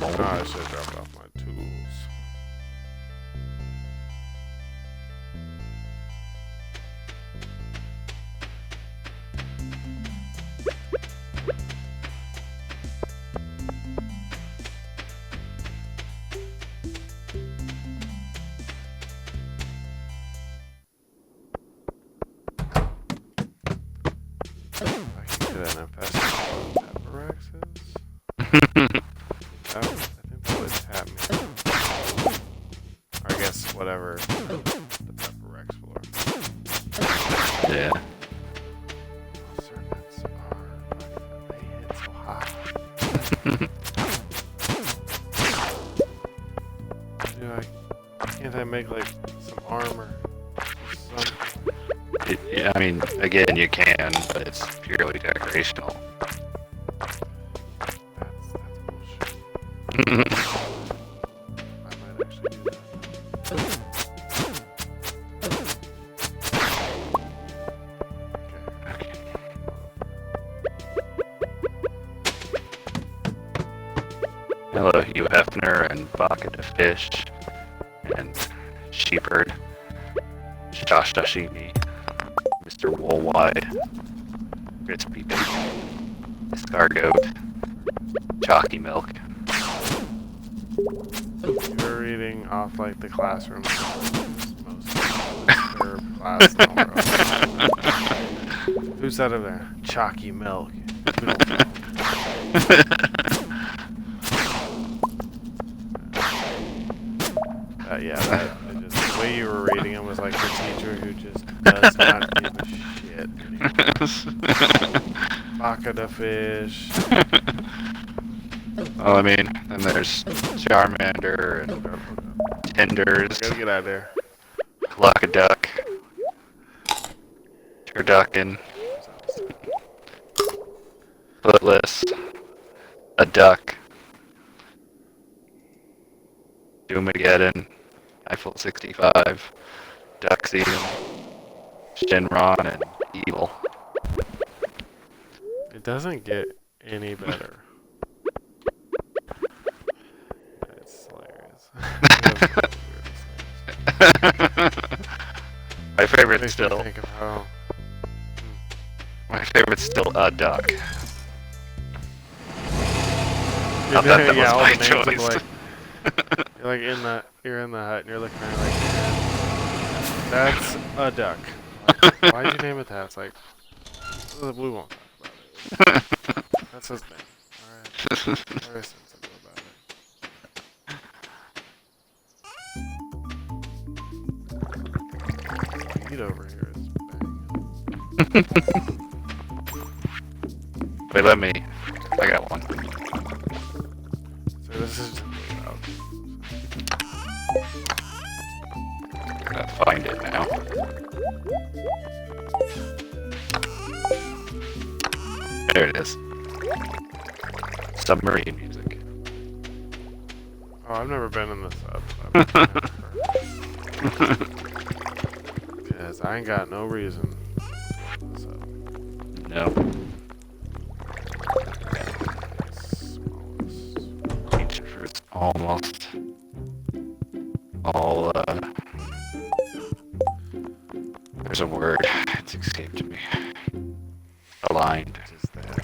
Oh, I should have dropped off my tools. I can get an infestation of pepperexes. I think that would tap me. Or I guess whatever the pepperex for. Yeah. Serpents are they hit so hot. Can't I make like some armor? Something? Yeah, I mean, again, you can, but it's purely decorational. That's bullshit. I might actually do that. Okay. Hello, Hugh Hefner and Baka the Fish and Shepherd, Josh Dashimi, Mr. Woolwide, Crispy Bacon, Escargot, Chalky Milk. You're reading off like the classroom. Most disturbed class in the world. Who's that over there? Chalky Milk. We don't know. Yeah, the way you were reading him was like the teacher who just does not give a shit anymore. Baka the Fish. Well, I mean, and there's Charmander and Tenders, Gotta get out of there. Cluck-a-Duck, Turducken, Footless, a Duck, Doomageddon, Eiffel 65, Duckseason, Shinron, and Evil. It doesn't get any better. It's hilarious. My favorite's Makes me still, think of how my favorite's still a Duck. you're Not that doing- yeah, was all my the names of, choice. like, you're in the hut and you're looking at it like, "Yeah, that's a duck." Like, why'd you name it that? It's like, we won't talk about it. That's his name. Alright. Very sensible about it. Heat over here is banging. Wait, let me. I got one. So this is just really loud. Gotta find it now. There it is. Submarine music. Oh, I've never been in this hut. Because I ain't got no reason. So, No. smallest. Ancient fruits almost all, there's a word. It's escaped me. Aligned. Just that.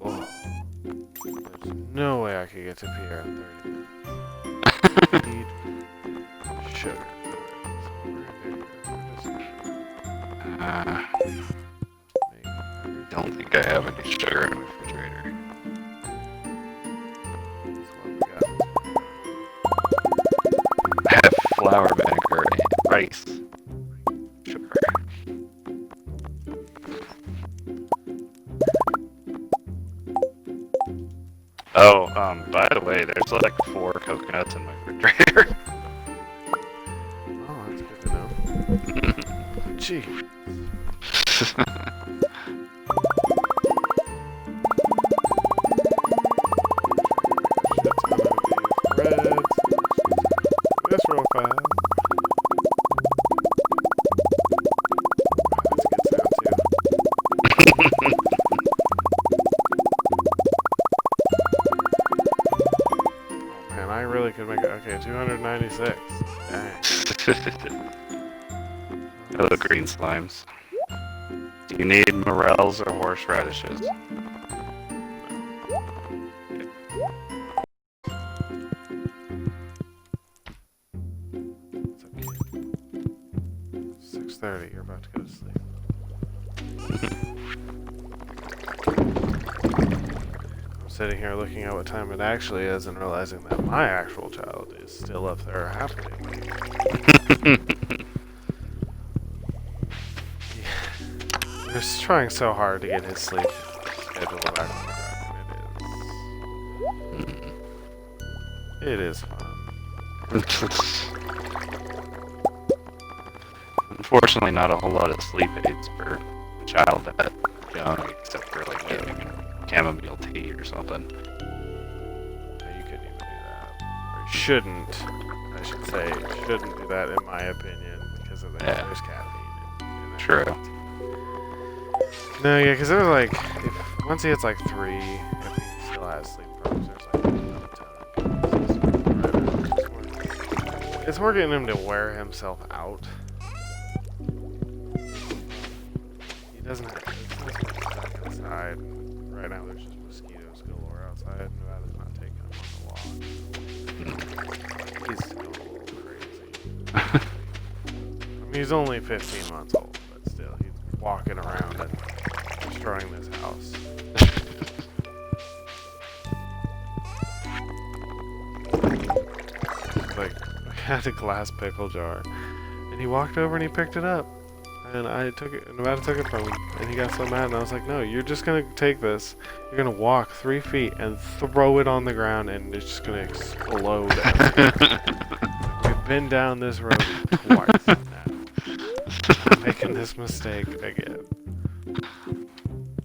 Oh, there's no way I could get to Pierre in 30 minutes. Need sugar. Don't think I have any sugar in the refrigerator. Nice. Sure. Oh, by the way, there's like 4 coconuts in my refrigerator. Oh, that's good to know. Gee. This real fast. That's a good sound too. Oh man, I really could make it. Okay, 296. Dang. Oh, the green slimes. Do you need morels or horseradishes? It's okay. 6:30. You're about to go to sleep. I'm sitting here looking at what time it actually is and realizing that my actual child is still up there happy. He was trying so hard to get his sleep schedule back on the ground. It is fun. Unfortunately, not a whole lot of sleep aids for a child that young, except for like maybe chamomile tea or something. Yeah, you couldn't even do that. Or you shouldn't, I should say, shouldn't do that in my opinion, because of there's caffeine in it. True. No, yeah, because there's like, once he hits like 3, if he still has sleep problems, there's like it's more getting him to wear himself out. He doesn't have stuck inside. Right now there's just mosquitoes galore outside. Nevada's not taking him on the walk. He's going a little crazy. I mean, he's only 15 months old, but still, he's walking around and destroying this house. Like, I had a glass pickle jar, and he walked over and he picked it up, and Nevada took it from him, and he got so mad, and I was like, no, you're just gonna take this, you're gonna walk 3 feet and throw it on the ground, and it's just gonna explode everywhere. We've been down this road twice now. I'm making this mistake again.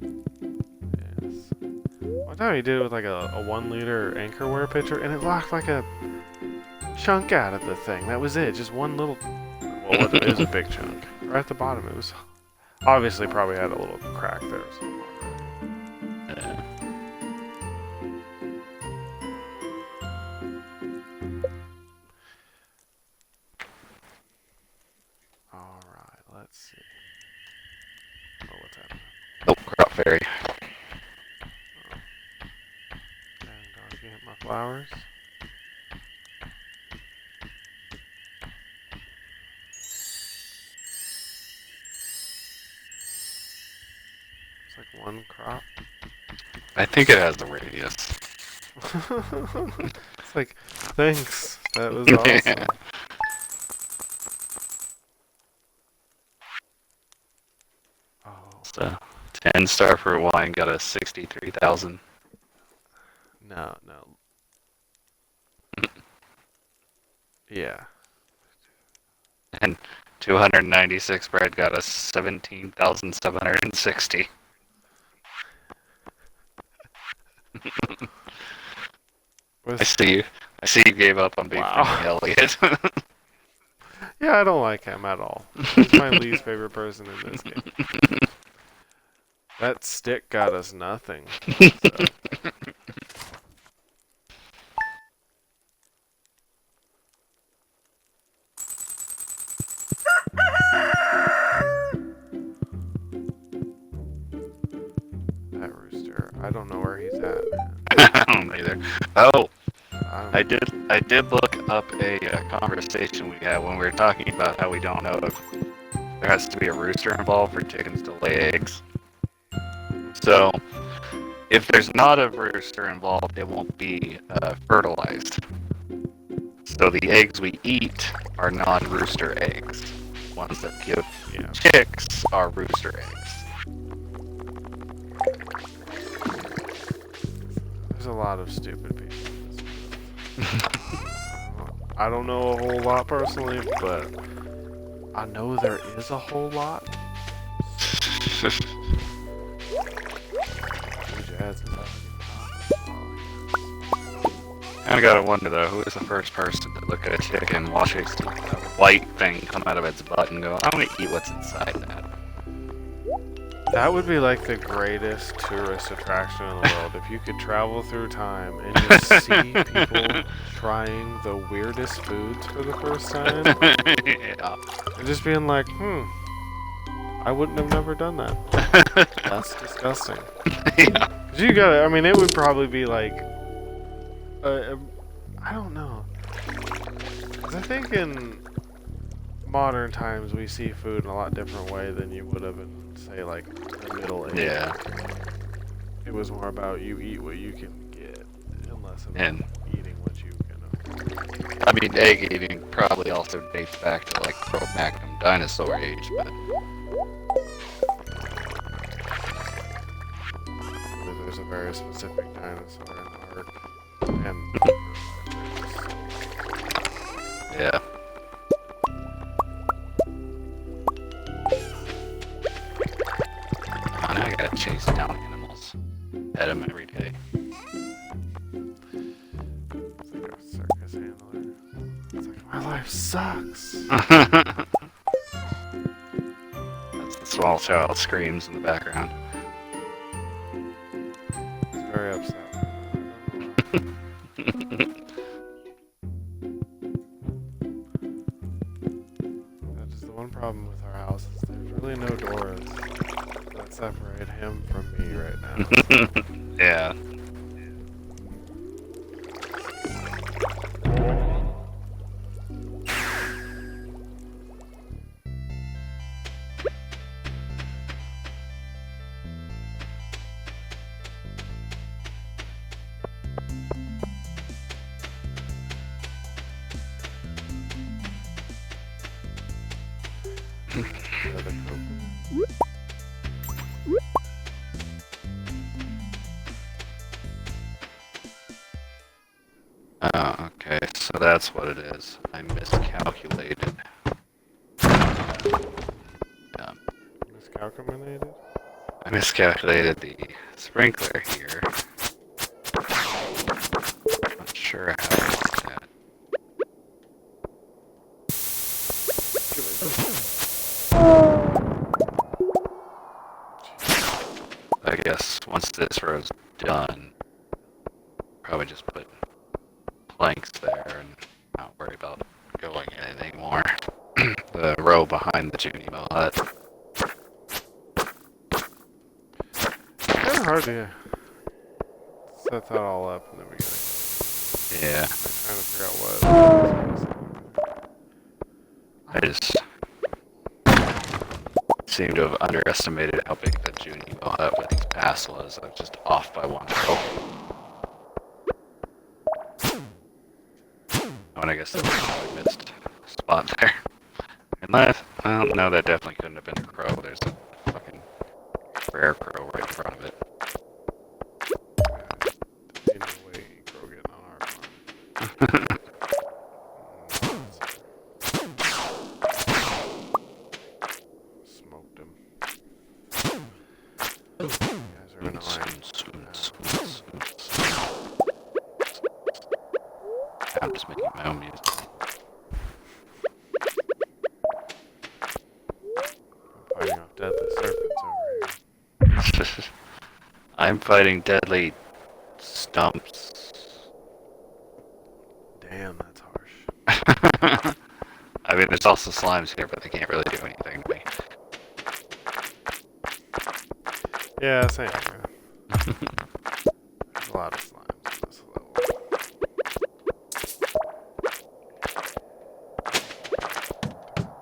Yes. One time he did it with like a 1 liter Anchorware pitcher, and it locked like a chunk out of the thing. That was it. Just one little. Well, it was a big chunk. Right at the bottom, it was obviously probably had a little crack there. All right, let's see. Oh, what's happening? Oh, crop fairy. Dang dog, you hit my flowers. It's like 1 crop. I think it has the radius. It's like, thanks. That was awesome. Oh. So, 10 star for wine got a 63,000. No. Yeah. And 296 bread got a 17,760. I see you gave up on being Elliot. Yeah, I don't like him at all. He's my least favorite person in this game. That stick got us nothing. So. That rooster, I don't know where he's at, man. I don't either. Oh, I did look up a conversation we had when we were talking about how we don't know if there has to be a rooster involved for chickens to lay eggs. So, if there's not a rooster involved, it won't be fertilized. So the eggs we eat are non-rooster eggs. ones that give Yeah. chicks are rooster eggs. There's a lot of stupid people in this world. I don't know a whole lot personally, but I know there is a whole lot. I gotta wonder though, who is the first person to look at a chicken, watch a white thing come out of its butt, and go, "I'm gonna eat what's inside that." That would be like the greatest tourist attraction in the world. If you could travel through time and just see people trying the weirdest foods for the first time. Yeah. And just being like, I wouldn't have never done that. That's disgusting. Yeah. 'Cause you gotta, I mean, it would probably be like, I don't know. 'Cause I think in modern times we see food in a lot different way than you would have in, say, like, the Middle Ages. Yeah. It was more about you eat what you can get, and less about And eating what you can afford. I mean, egg eating probably also dates back to like Cro-Magnon dinosaur age, but There's a very specific dinosaur in the arc. And yeah. Come on, I gotta chase down animals. Pet them every day. it's like a circus handler. It's like, my life sucks. That's the small child screams in the background. He's very upset. That is the one problem with our house is there's really no doors that separate him from me right now. Yeah. Oh, okay, so that's what it is. I miscalculated. Miscalculated? I miscalculated the sprinkler here. Not sure how to do that. I guess once this row's done, probably just put planks there and not worry about going anything more. The row behind the Junimo hut. Kind of hard to set that all up in the beginning. Yeah, I'm trying to figure out what. I just seem to have underestimated how big the Junimo hut with these paths was. I was just off by one row. Oh, and I guess that was probably missed spot there. Unless, well, no, that definitely couldn't have been a crow. There's a fucking rare crow right in front of it. Ain't no way Crow getting on our farm. Smoked him. You guys are annoying. I'm just making my own music. I'm fighting off deadly serpents over here. I'm fighting deadly stumps. Damn, that's harsh. I mean, there's also slimes here, but they can't really do anything to me. Yeah, same here. There's a lot of slimes in this level.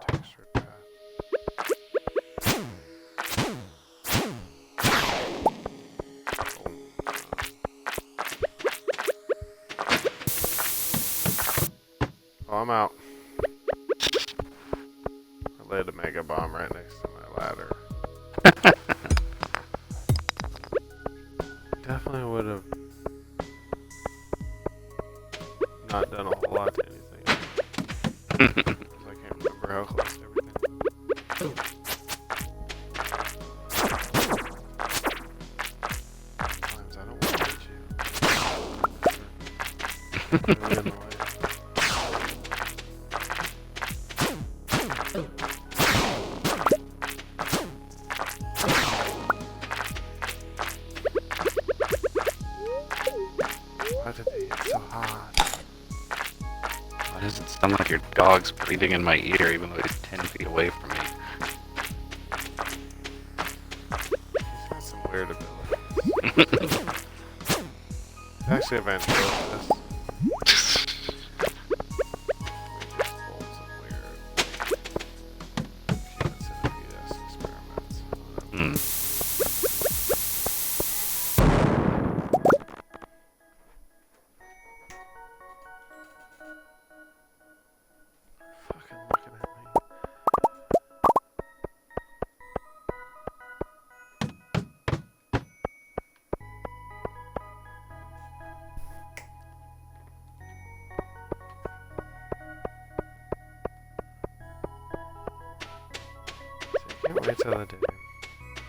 Textured path. Oh, I'm out. I laid a mega bomb right next to my ladder. Definitely would have not done a whole lot to anything. 'Cause I can't remember how close to everything. Sometimes I don't want to hit you. Really in the way. Why did they hit so hard? Why does it sound like your dog's breathing in my ear even though he's 10 feet away from me? He's got some weird abilities. Actually, a ventriloquist. We just pulled some weird human centipede-esque experiments. Hmm. Fucking looking at me. So I can't wait till the day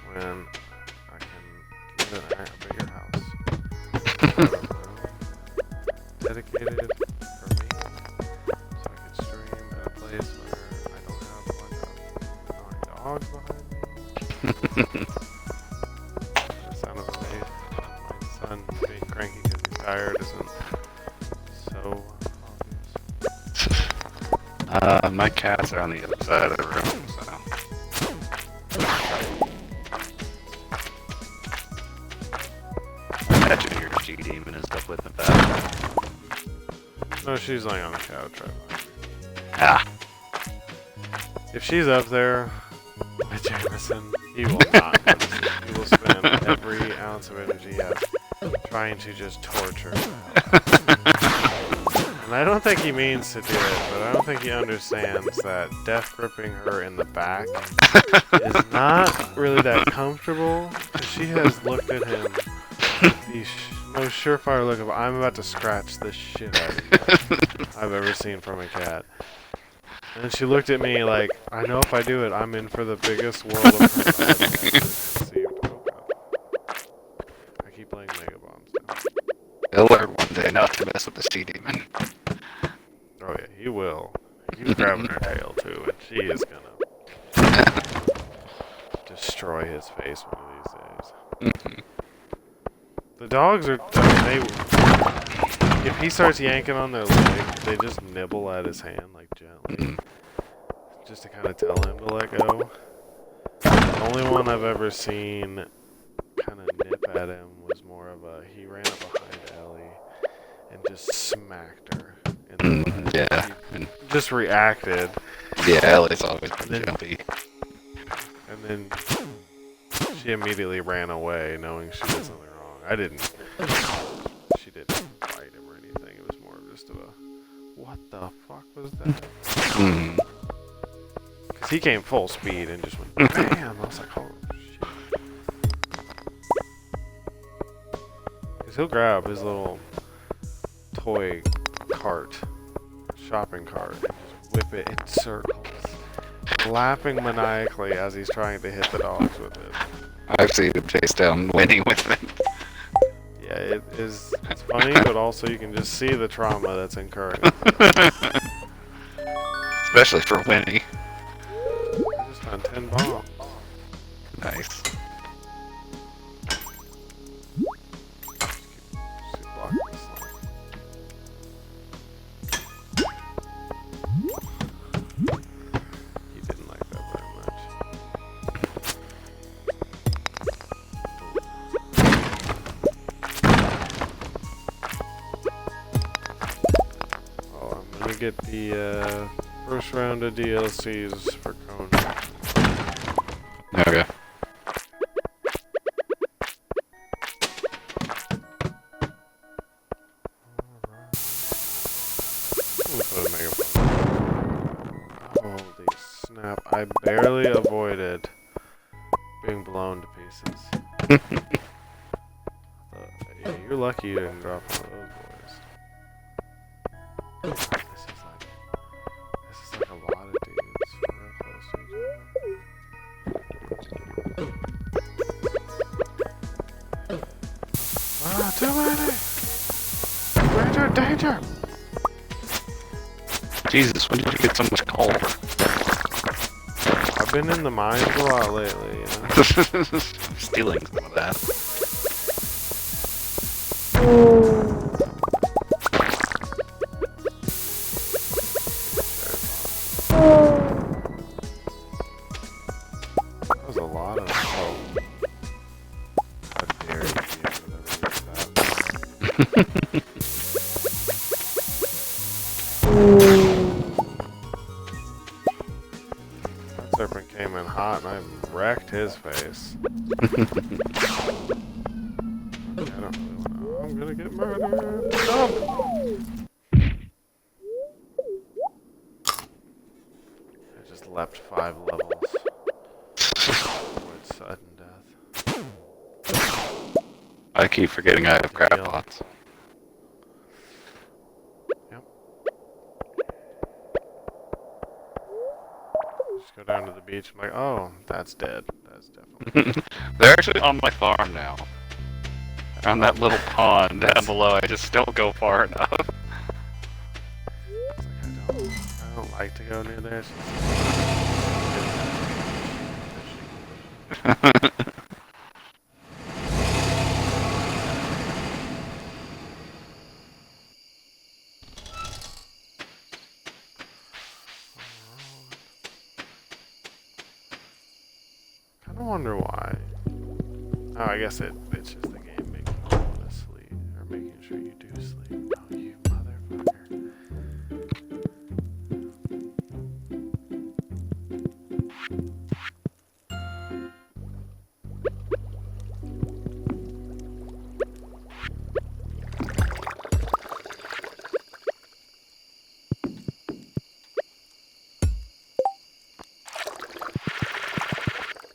when I can get a bigger house. Have a room dedicated for me, so I can stream at a place where I don't have a bunch of annoying dogs behind me. The sound of my son being cranky because he's tired isn't so obvious. My cats are on the other side of the room, so. I imagine your G-Demon is up with the bat. No, she's laying on the couch right behind me. Ah. If she's up there with Jameson, he will not notice it. He will spend every ounce of energy he has trying to just torture her. And I don't think he means to do it, but I don't think he understands that death gripping her in the back is not really that comfortable. 'Cause she has looked at him the most surefire look of I'm about to scratch the shit out of you I've ever seen from a cat. And she looked at me like, I know if I do it, I'm in for the biggest world of hurt I've ever conceived. Oh god. I keep playing Mega Bombs now. He'll learn one day not to mess with the G-Demon. Oh yeah, he will. He's grabbing her tail too, and she is gonna destroy his face one of these days. The dogs are, if he starts yanking on their leg, they just nibble at his hand, like gently. Just to kind of tell him to let go. The only one I've ever seen kind of nip at him was more of a, he ran up behind Ellie and just smacked her. Yeah. He just reacted. Yeah, Ellie's always been jumpy. And then she immediately ran away knowing she did something wrong. She didn't fight him or anything. It was more of just a, what the fuck was that? Because he came full speed and just went bam. I was like, oh shit. Because he'll grab his little toy cart, shopping cart, and just whip it in circles, laughing maniacally as he's trying to hit the dogs with it. I've seen him chase down Winnie with it. Yeah, it's funny, but also you can just see the trauma that's incurring. Especially for Winnie. I just found 10 bombs. Nice. She's blocking the slime. He didn't like that very much. Oh, I'm gonna get the first round of DLCs for Conan. Okay. snap. I barely avoided being blown to pieces. Yeah, you're lucky you didn't drop one of those boys. This is like a lot of dudes real close to each other. Ah, too many! Danger, danger! Jesus, when did you get so much coal? I've been in the mines a lot lately, you know? Stealing some of that. That was a lot of coal. How dare you do that? That serpent came in hot and I wrecked his face. I don't really want to. I'm gonna get murdered. Jump! I just leapt 5 levels. Avoid sudden death. I keep forgetting I have crab pots. Yep. Just go down to the beach. I'm like, oh, that's dead. That's definitely. They're actually on my farm now. On that little pond down below. I just don't go far enough. It's like I don't like to go near there. I wonder why. Oh, I guess it's just the game making you want to sleep, or making sure you do sleep. Oh, you motherfucker.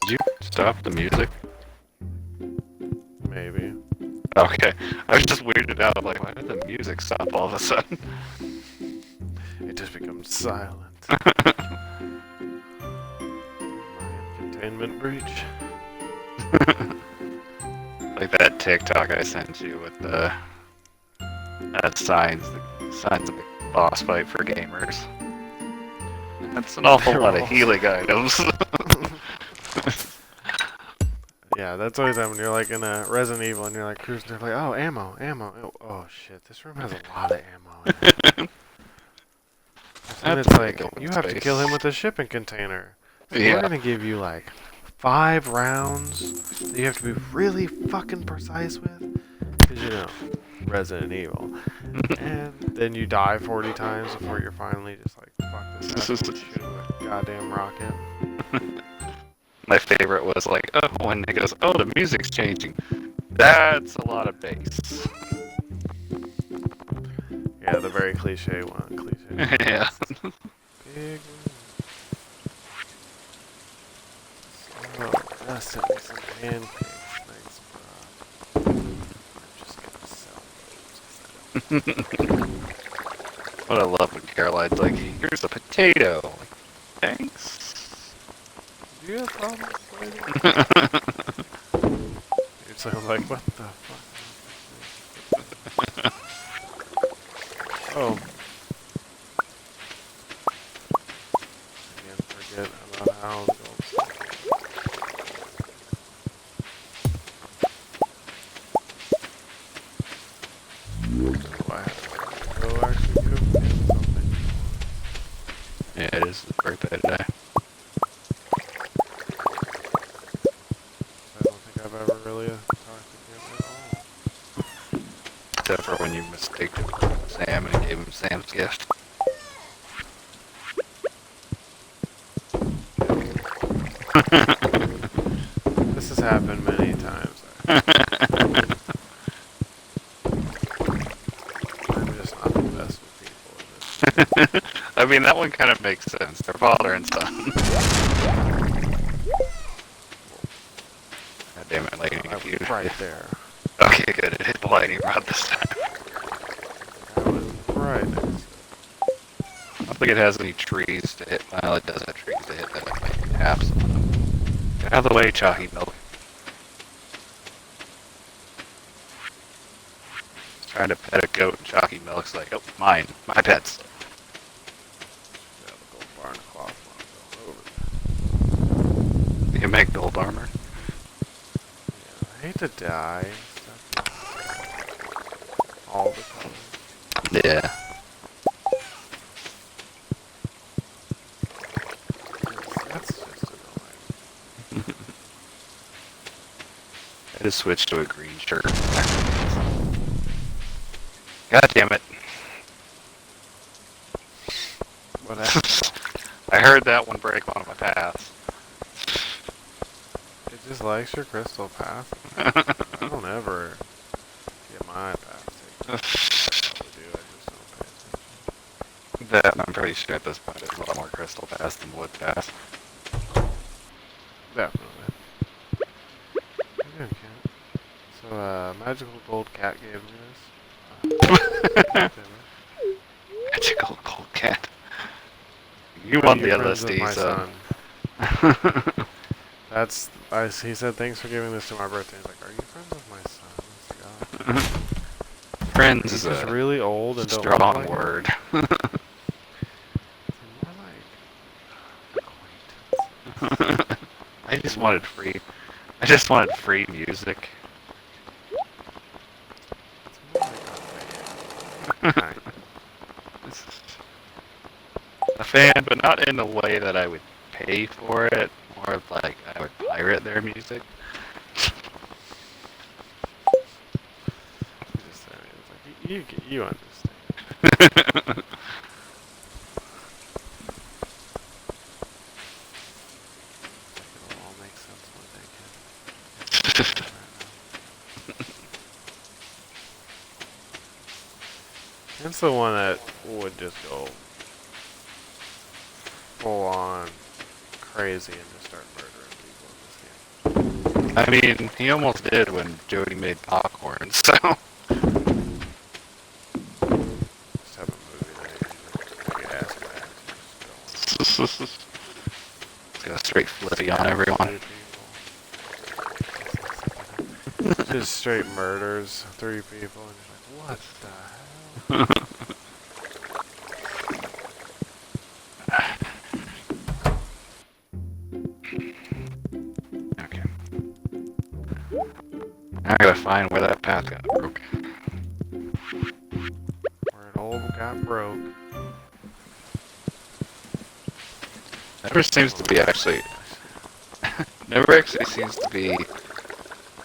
Did you stop the music? Maybe. Okay. I was just weirded out. I'm like, why did the music stop all of a sudden? It just becomes silent. Containment breach. Like that TikTok I sent you with the signs of the boss fight for gamers. That's an awful lot of healing items. Yeah, that's always happening. You're like in a Resident Evil and you're like cruising, they're like, oh, ammo, ammo. Oh shit, this room has a lot of ammo in it. And it's like, you have to kill him with a shipping container. So we're gonna give you like 5 rounds that you have to be really fucking precise with. Because, you know, Resident Evil. And then you die 40 times before you're finally just like, fuck this asshole, shoot him with a goddamn rocket. My favorite was like, oh, when it goes, oh, the music's changing. That's a lot of bass. Yeah, the very cliche one. Yeah. Big. Oh, send me some pancakes. Thanks, bro. I'm just gonna sell those. What I love when Caroline's like, here's a potato. Like, thanks. Do you have problems later? You're so like, what the fuck? Oh. Again, forget about how it goes. Do I have to go actually cook something? Yeah, it is his birthday today. I don't think I've ever really talked to him at all. Except for when you mistaken Sam and gave him Sam's gift. This has happened many times. I'm just not the best with people. I mean, that one kind of makes sense. They're father and son. God damn it, lightning. That was right there. Okay, good. It hit the lightning rod this time. That was right next to it. I don't think it has any trees to hit. Well, it does have trees to hit that it might have some. Get out of the way, chalky milk. Trying to pet a goat and chalky milk's like, oh, mine. My pets. Yeah, the gold barn cloth one You can make gold armor. Yeah, I hate to die. All the time. Yeah. That's just annoying. I just switched to a green shirt. God damn it. What happened? I heard that one break one of my paths. It just likes your crystal path. I don't ever get my path taken. I do, I just don't pay attention. That, I'm pretty sure at this point there's a lot more crystal paths than wood paths. Definitely. You're good, cat. So, magical gold cat gave me this. Magical gold cat. You Are won you the friends with LSD, my so. son? He said, thanks for giving this to my birthday. He's like, are you friends with my son? I was like, oh. Friends He's is just a really old and don't look strong like word. him. More like acquaintance. I just wanted free. I just wanted free music. A fan, but not in the way that I would pay for it. More of like I would pirate their music. You understand. It'll all make sense one day, kid. It's the one that would just go full on crazy and just start murdering people in this game. I mean, he almost did when Jody made popcorn, so. Just have a movie that you get ass back It's got a straight flippy on everyone. Just straight murders 3 people and you're like, what the hell? Okay. I gotta find where that path got broke. Where it all got broke. Never seems to be actually. Never actually seems to be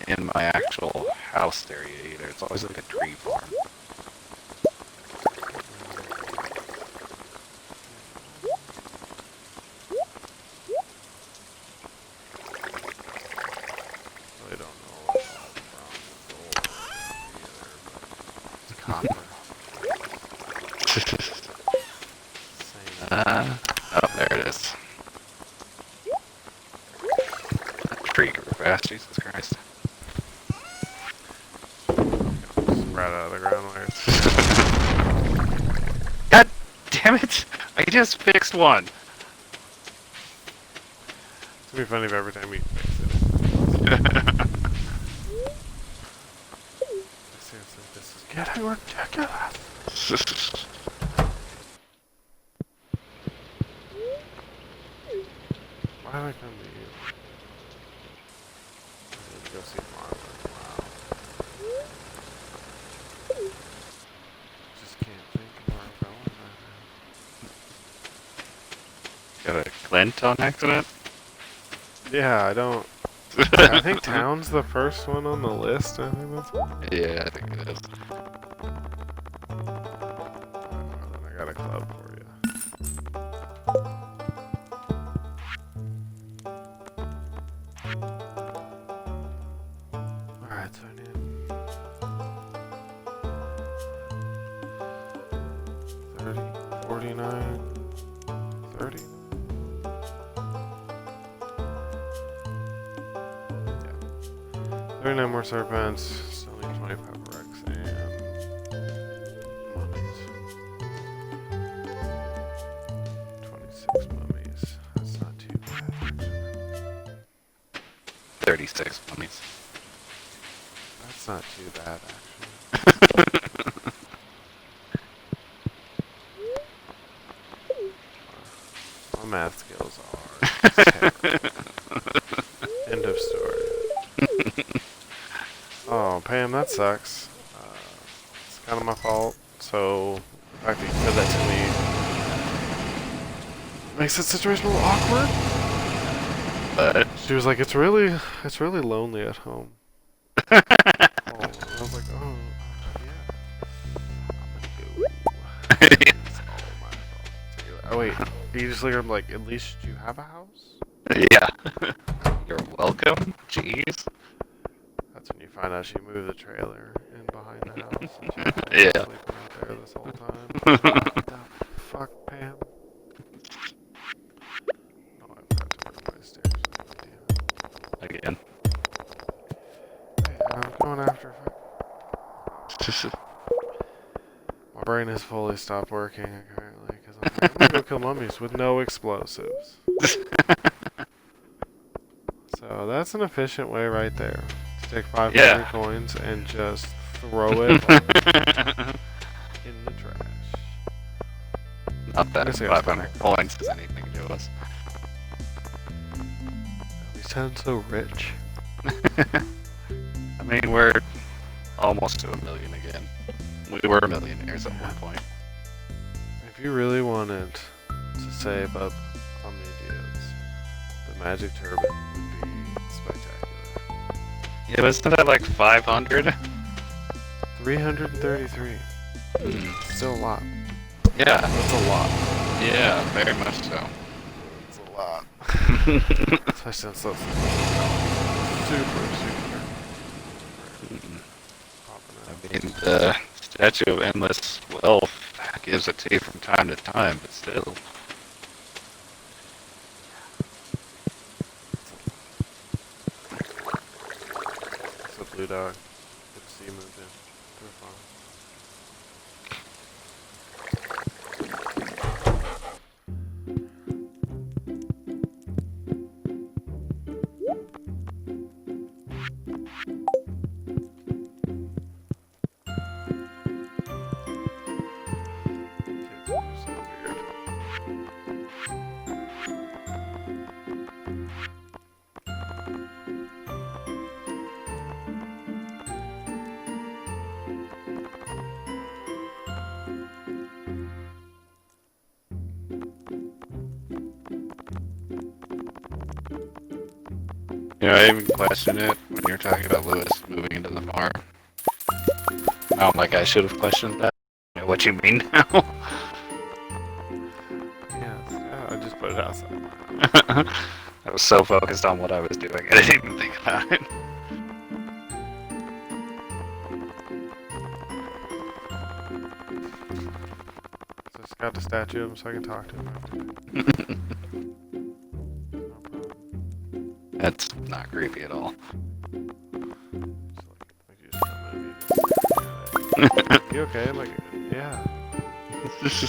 in my actual house area either. It's always like a tree farm. Really don't know what's all from the gold either, but it's copper. Same. Oh, there it is. That tree grew fast, Jesus Christ. Spread out of the ground where it's God damn it! I just fixed one! It's gonna be funny if every time we fix it. Seriously, this is getting ridiculous. Why did I come to you? I need to go see Marlon. Wow. Just can't think of where I'm going right Got a glint on accident? now. Yeah, I don't. I think town's the first one on the list. I think that's one. Yeah, I think it is. I got a club for you. Alright, so I need 30, 49. 30? Yeah. 39 more serpents. Still need 25 wrecks and mummies. 26 mummies. That's not too bad. 36 mummies. That's not too bad, actually. My math skills are terrible. End of story. Oh, Pam, that sucks. It's kind of my fault. So, the fact that you said that to me makes the situation a little awkward. But She was like, it's really lonely at home. Oh, and I was like, oh, yeah. I'm gonna go. It's all my fault. Oh, wait. You just look at him like, at least you have a house? yeah. You're welcome. Jeez. That's when you find out she moved the trailer in behind the house. And she's Yeah. sleeping out there this whole time. What the fuck, Pam? Oh, I've got to move my stairs. Again. Hey, I'm going after My brain has fully stopped working, apparently, because I'm gonna go kill mummies with no explosives. So that's an efficient way right there. To take 500 Yeah. coins and just throw it like, in the trash. Not that guess I got 500 coins is anything to us. We sound so rich. I mean, we're almost to 1 million again. We were millionaires at one point. If you really wanted to save up immediate, the magic turban would be spectacular. Yeah, wasn't that like 500? 333. Still a lot. Yeah. That's a lot. Yeah, very much so. It's a lot. Especially since those super popping I out. mean, the Statue of Endless Wealth gives it to you from time to time, but still. It's a blue dog. Good to see you moved in. Through a farm. Kids are so weird. You know, I even question it when you're talking about Lewis moving into the farm. I'm like, I should have questioned that. You know, what you mean now? Yeah, I just put it outside. I was so focused on what I was doing, I didn't even think about it. So I just got the statue of him so I can talk to him after. No problem. That's not creepy at all. Just like you okay? I'm like, yeah. It's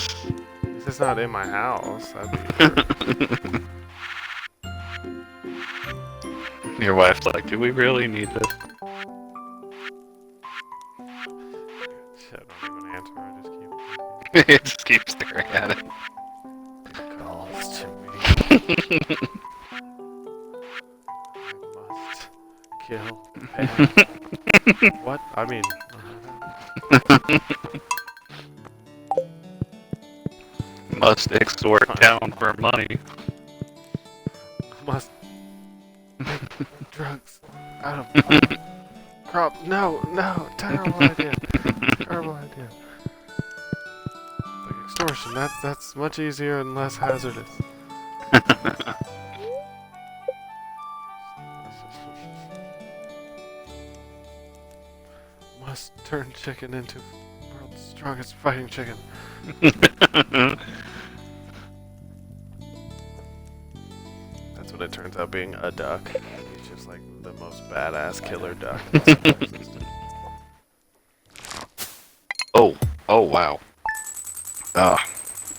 just not in my house. That'd be weird. Your wife's like, do we really need this? Shit, I don't even answer. I just keep It just keeps staring at it. calls to me. I must kill Pam. What? I mean, Must extort town for money. must make drugs out of crop. No, no, terrible idea. Terrible idea. Like extortion, that's much easier and less hazardous. Must turn chicken into world's strongest fighting chicken. it turns out being a duck. He's just like the most badass killer duck that's ever existed. Oh wow. Ah,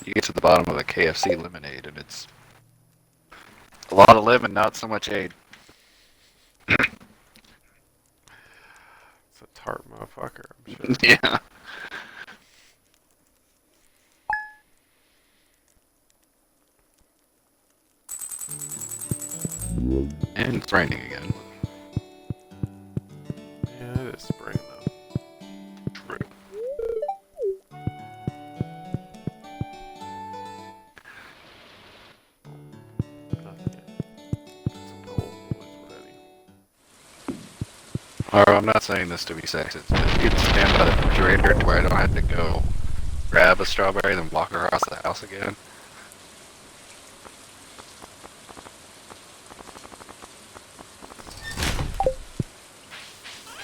you get to the bottom of a KFC lemonade and it's a lot of lemon, not so much aid. It's a tart motherfucker, I'm sure. Yeah. And it's raining again. Yeah, it is spring though. True. Nothing yet. Some cold boys ready. Or I'm not saying this to be sexist, but if you could stand by the refrigerator to where I don't have to go grab a strawberry and then walk across the house again.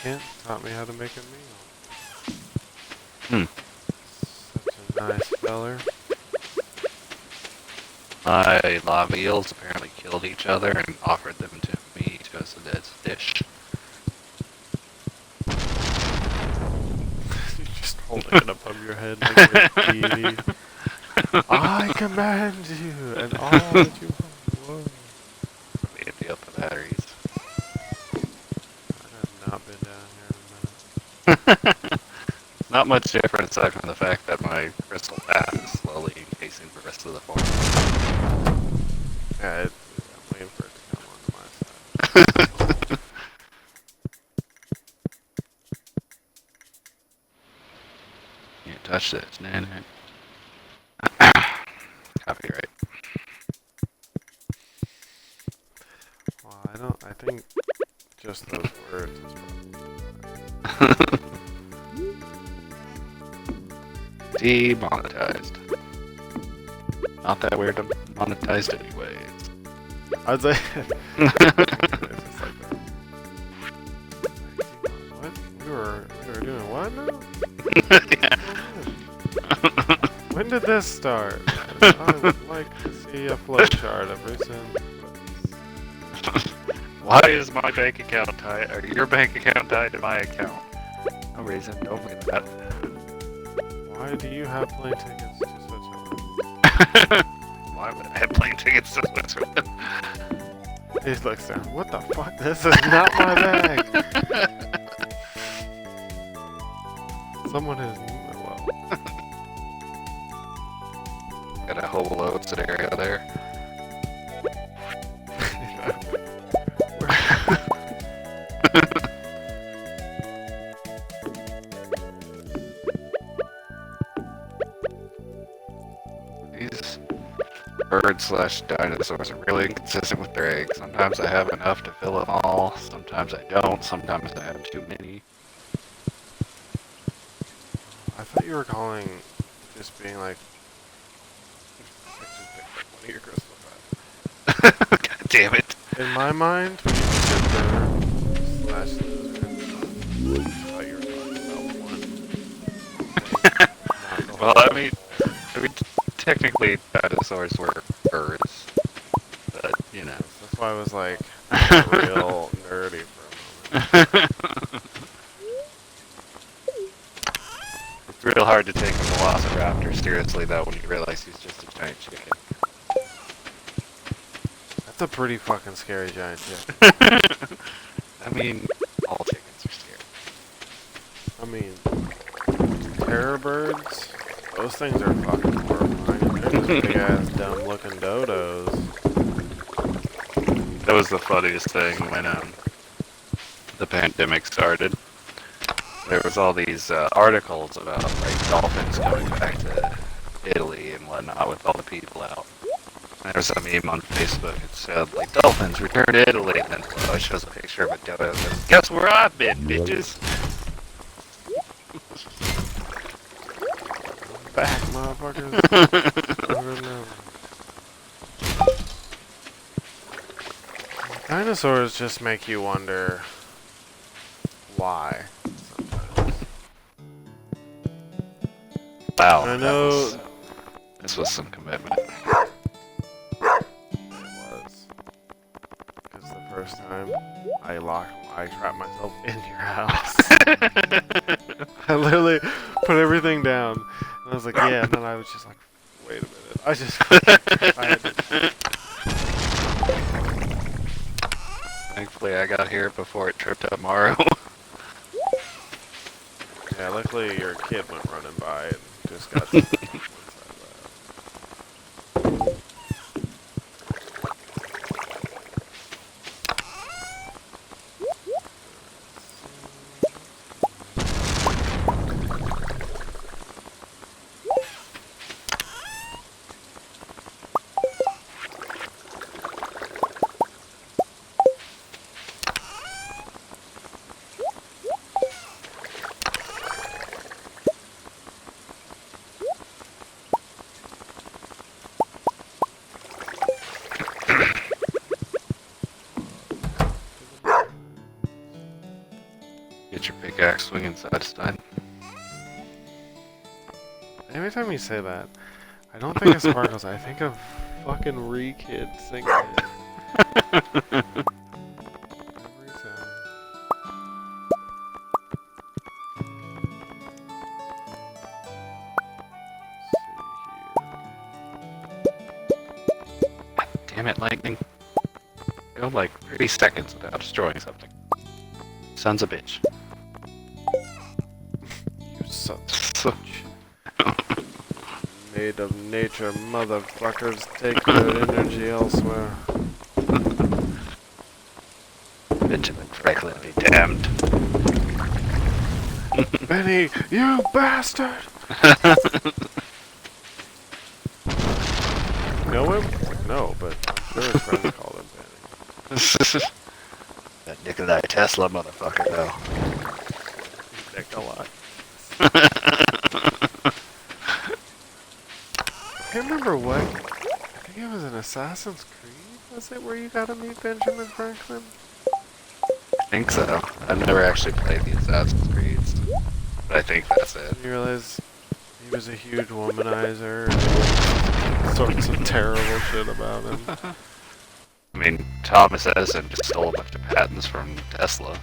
Kent taught me how to make a meal. Hmm. Such a nice feller. My lava eels apparently killed each other and offered them to me as a dish. You're just holding it above your head like a deity. I command you, and all that you want. Whoa. Let me empty out the batteries. I have not been down here in a minute. Not much different aside from the fact that my crystal path is slowly encasing the rest of the farm. Yeah, I'm waiting for it to come onto my side. Can't touch this. Nah, nah. Copyright. Well, I think just those words is probably Demonetized. Not that we're demonetized anyways. I'd say it's just like that. What? We were doing what now? When did this start? I would like to see a flowchart of recent. Why is my bank account tied, or your bank account tied to my account? No reason, don't believe that. Why do you have plane tickets to Switzerland? Why would I have plane tickets to Switzerland? He looks down. What the fuck? This is not my bag. Someone has. Well. Got a whole load scenario there. These bird/dinosaurs are really inconsistent with their eggs. Sometimes I have enough to fill them all, sometimes I don't, sometimes I have too many. I thought you were calling just being like. Just pick one of your crystal paths. God damn it. In my mind, when you said bird/lizard, I thought you were talking about one. Well, I mean, technically dinosaurs were birds, but you know. That's why I was like, got real nerdy for a moment. It's real hard to take a velociraptor seriously though when you realize he's just a giant chicken. That's a pretty fucking scary giant chicken. I mean, all chickens are scary. I mean, terror birds, those things are fucking horrifying. They're just big ass dumb looking dodos. That was the funniest thing when the pandemic started. There was all these articles about like dolphins coming back to Italy and whatnot with all the people out. And there was a meme on Facebook that said like dolphins return to Italy, and then it shows a picture of a dodo and says, "Guess where I've been, bitches." Back, motherfuckers. Stronger than ever. Dinosaurs just make you wonder why sometimes. Wow. I know. This was some commitment. It was. I trap myself in your house. I literally put everything down, and I was like, yeah, and then I was just like, wait a minute. I just, I had to, Thankfully, I got here before it tripped up Mario. yeah, luckily your kid went running by and just got to once I left. Get your pickaxe swinging side to side. Every time you say that, I don't think of Sparkles, I think of fucking Re-Kid singing it. Every time. Damn it, lightning. Go like 30 seconds without destroying something. Sons of bitch. You son of a bitch. Made of nature, motherfuckers, take their energy elsewhere. Benjamin Franklin be damned. Benny, you bastard! Know him? No, but I'm sure his friends call him Benny. That Nikolai Tesla motherfucker, though. Nikolai. I can't remember what. I think it was an Assassin's Creed, was it, where you got to meet Benjamin Franklin? I think so. I've never actually played the Assassin's Creeds, but I think that's it. You realize he was a huge womanizer and all sorts of terrible shit about him. I mean, Thomas Edison just stole a bunch of patents from Tesla.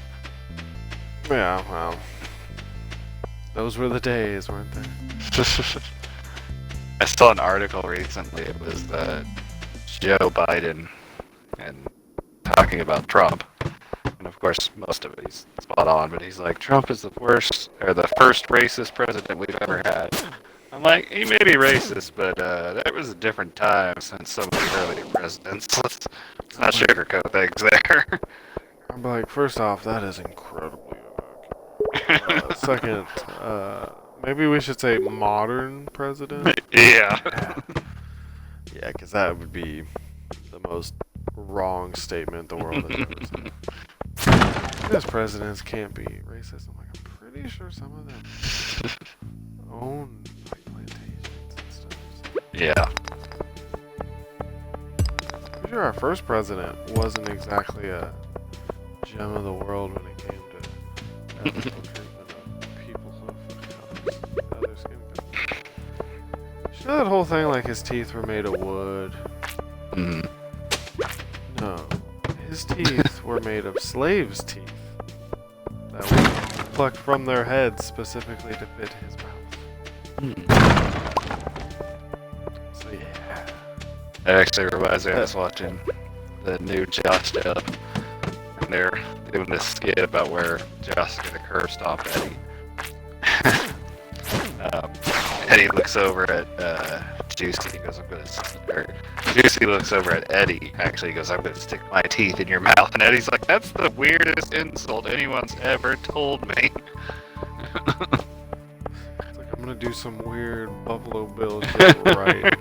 Yeah, well. Those were the days, weren't they? I saw an article recently. It was Joe Biden and talking about Trump. And of course, most of it he's spot on, but he's like, Trump is the worst, or the first racist president we've ever had. I'm like, he may be racist, but that was a different time since some of the earlier presidents. Let's not sugarcoat things there. I'm like, first off, that is incredibly second, maybe we should say modern president. Yeah. Yeah, because that would be the most wrong statement the world has ever seen. Because presidents can't be racist. I'm like, I'm pretty sure some of them own like plantations and stuff. Yeah. Pretty sure our first president wasn't exactly a gem of the world when it came to ethical treatment of people of other skin colors. You know that whole thing like his teeth were made of wood? Mm. No. His teeth were made of slaves' teeth that were plucked from their heads specifically to fit his mouth. So yeah. That actually reminds me, I was watching the new Josh dub, and they're doing this skit about where Josh is going to curb stomp Eddie. Eddie looks over at Juicy, he goes, Juicy looks over at Eddie, actually, he goes, I'm going to stick my teeth in your mouth. And Eddie's like, that's the weirdest insult anyone's ever told me. It's like, I'm gonna do some weird Buffalo Bill shit right.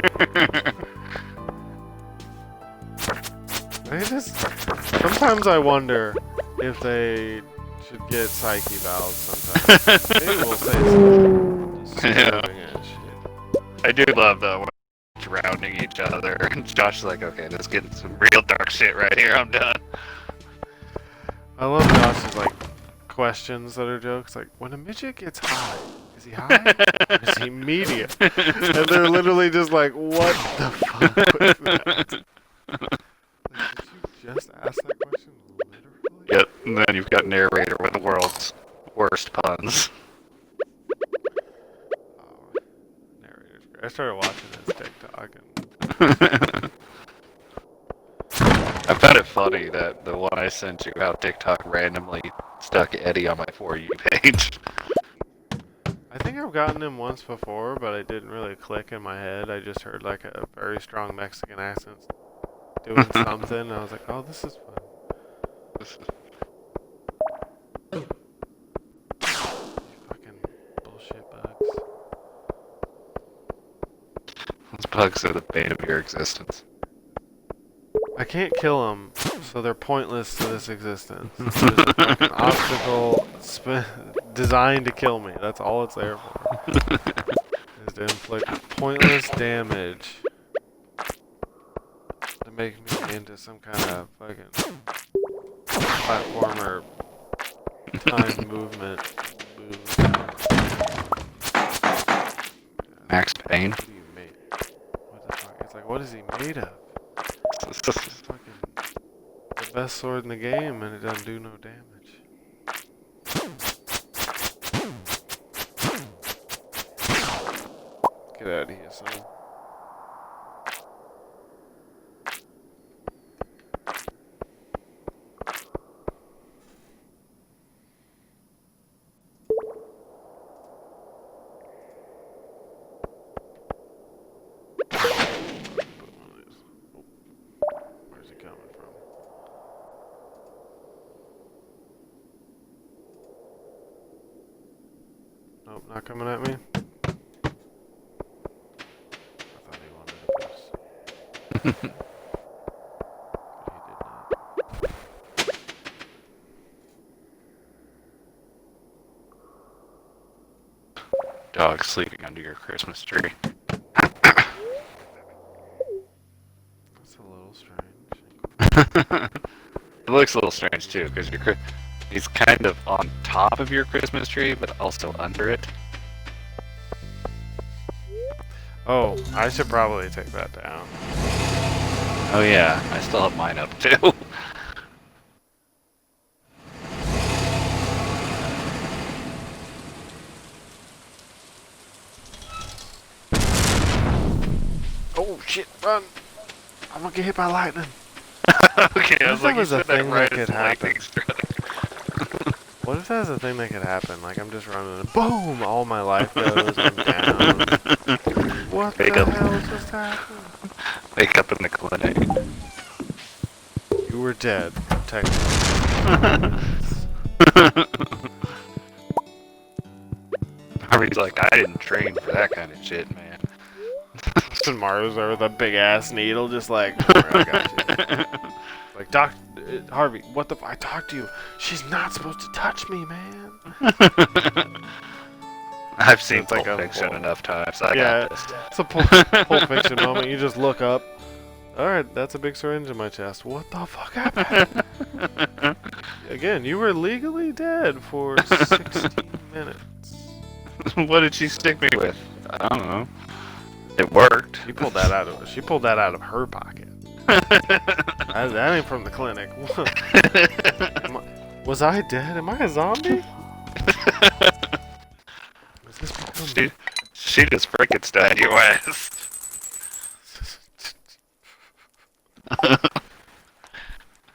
Sometimes I wonder if they should get psyche valves sometimes. Maybe we'll say some disturbing ass shit. I do love, though, when they're drowning each other, and Josh is like, okay, let's get some real dark shit right here, I'm done. I love Josh's, like, questions that are jokes, like, when a midget gets high, is he high or is he medium? And they're literally just like, what the fuck was that? Like, did you just ask that question literally? Yep. got narrator with the world's worst puns. Oh, narrator's great. I started watching his TikTok and I found it funny that the one I sent you how TikTok randomly stuck Eddie on my For You page. I think I've gotten him once before, but it didn't really click in my head. I just heard like a very strong Mexican accent doing something, and I was like, oh, this is fun. Fucking bullshit bugs. Those bugs are the bane of your existence. I can't kill them, so they're pointless to this existence. They're just a fucking obstacle designed to kill me. That's all it's there for. Is to inflict pointless damage to make me into some kind of fucking platformer time movement. Max Payne. What do you make? What the fuck? It's like, what is he made of? It's fucking the best sword in the game, and it doesn't do no damage. Get out of here, son. Where's he coming from? Nope, not coming at me. I thought he wanted to boost. But he did not. Dog sleeping under your Christmas tree. That's a little strange. It looks a little strange too, because he's kind of on top of your Christmas tree, but also under it. Oh, I should probably take that down. Oh yeah, I still have mine up too. Oh shit, run! I'm gonna get hit by lightning. Okay, I was That like, was you a said that thing right that as could the happen. lightning struck. What if that's a thing that could happen? Like, I'm just running and boom! All my life goes, I'm down. What Wake the up. hell just happened? Wake up in the clinic. You were dead, technically. Harvey's like, I didn't train for that kind of shit, man. And Mario's there with a big ass needle, just like, "Alright, I got you." Like, Harvey, what the I talked to you. She's not supposed to touch me, man. I've seen It's like Pulp a Fiction whole- enough times. I Yeah, got this. it's a Pulp Fiction moment. You just look up. Alright, that's a big syringe in my chest. What the fuck happened? Again, you were legally dead for 16 minutes. What did she stick me with? I don't know. It worked. She pulled that out of her pocket. That ain't from the clinic. Was I dead? Am I a zombie? Was this become... She just Frankenstein your ass.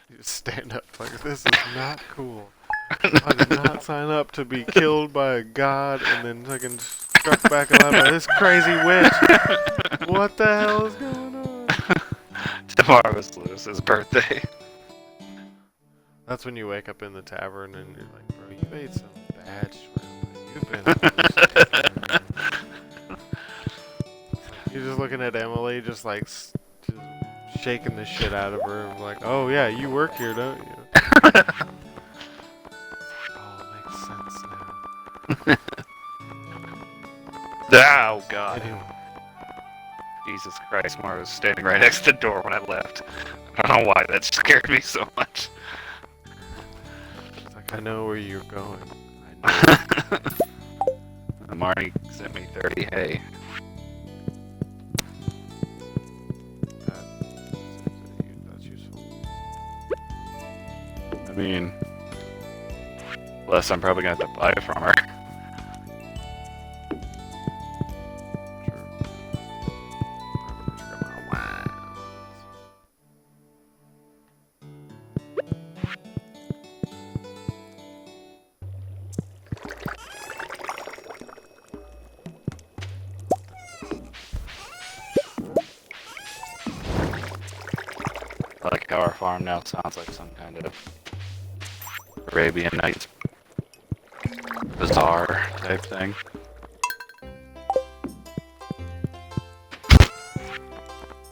You just stand up like, this is not cool. I did not sign up to be killed by a god and then fucking struck back alive by this crazy witch. What the hell is going on? Tomorrow's Lewis's birthday. That's when you wake up in the tavern and you're like, bro, you ate some bad shrimp. You've been... You're just looking at Emily, just like, just shaking the shit out of her. And like, oh yeah, you work here, don't you? Oh, it makes sense now. Oh, God. Anyway, Jesus Christ, Mara was standing right next to the door when I left. I don't know why that scared me so much. it's like, I know where you're going. I know. Marty sent me 30 hay. That's useful. I mean, Plus, I'm probably gonna have to buy it from her. I like how our farm now sounds like some kind of Arabian Nights bazaar type thing.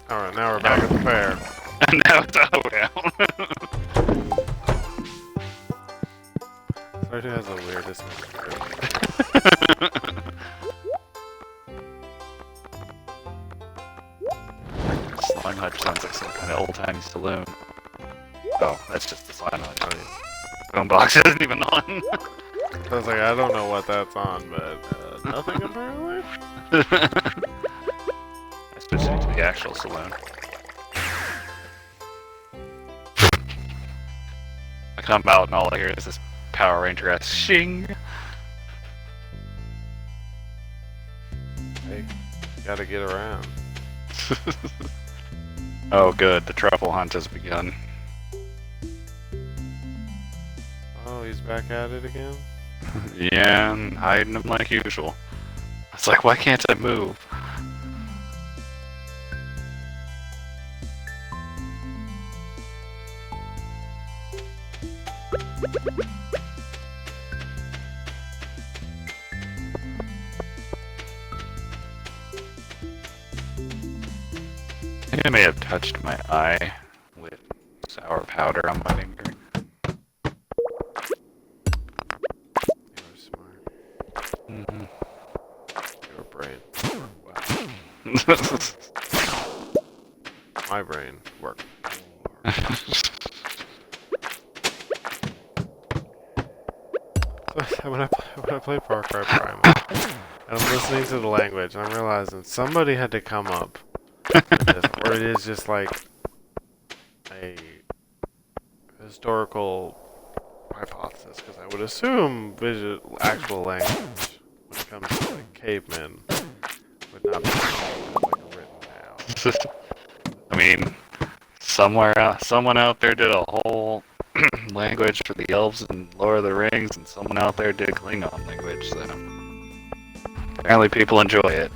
Alright, now we're back at the fair. And now it's a hoedown. Stardew has the weirdest music. Slime Hutch sounds like some kind of old-timey saloon. Oh, that's just the Slime Hutch. Phone box isn't even on. I was like, I don't know what that's on, but nothing apparently. I switched it to the actual saloon. I come out and all I hear is this Power Ranger ass shing. Hey, gotta get around. Oh good, the truffle hunt has begun. Oh, he's back at it again? Yeah, and hiding them like usual. It's like, why can't I move? I think I may have touched my eye with sour powder on my finger. You were smart. Mm-hmm. Your brain. Wow. My brain worked. When I play Far Cry Primal, and I'm listening to the language, and I'm realizing somebody had to come up with this, or it is just like a historical hypothesis, because I would assume actual language, when it comes to like cavemen, would not be like written down. I mean, someone out there did a whole language for the elves in Lord of the Rings, and someone out there did Klingon language, so apparently people enjoy it.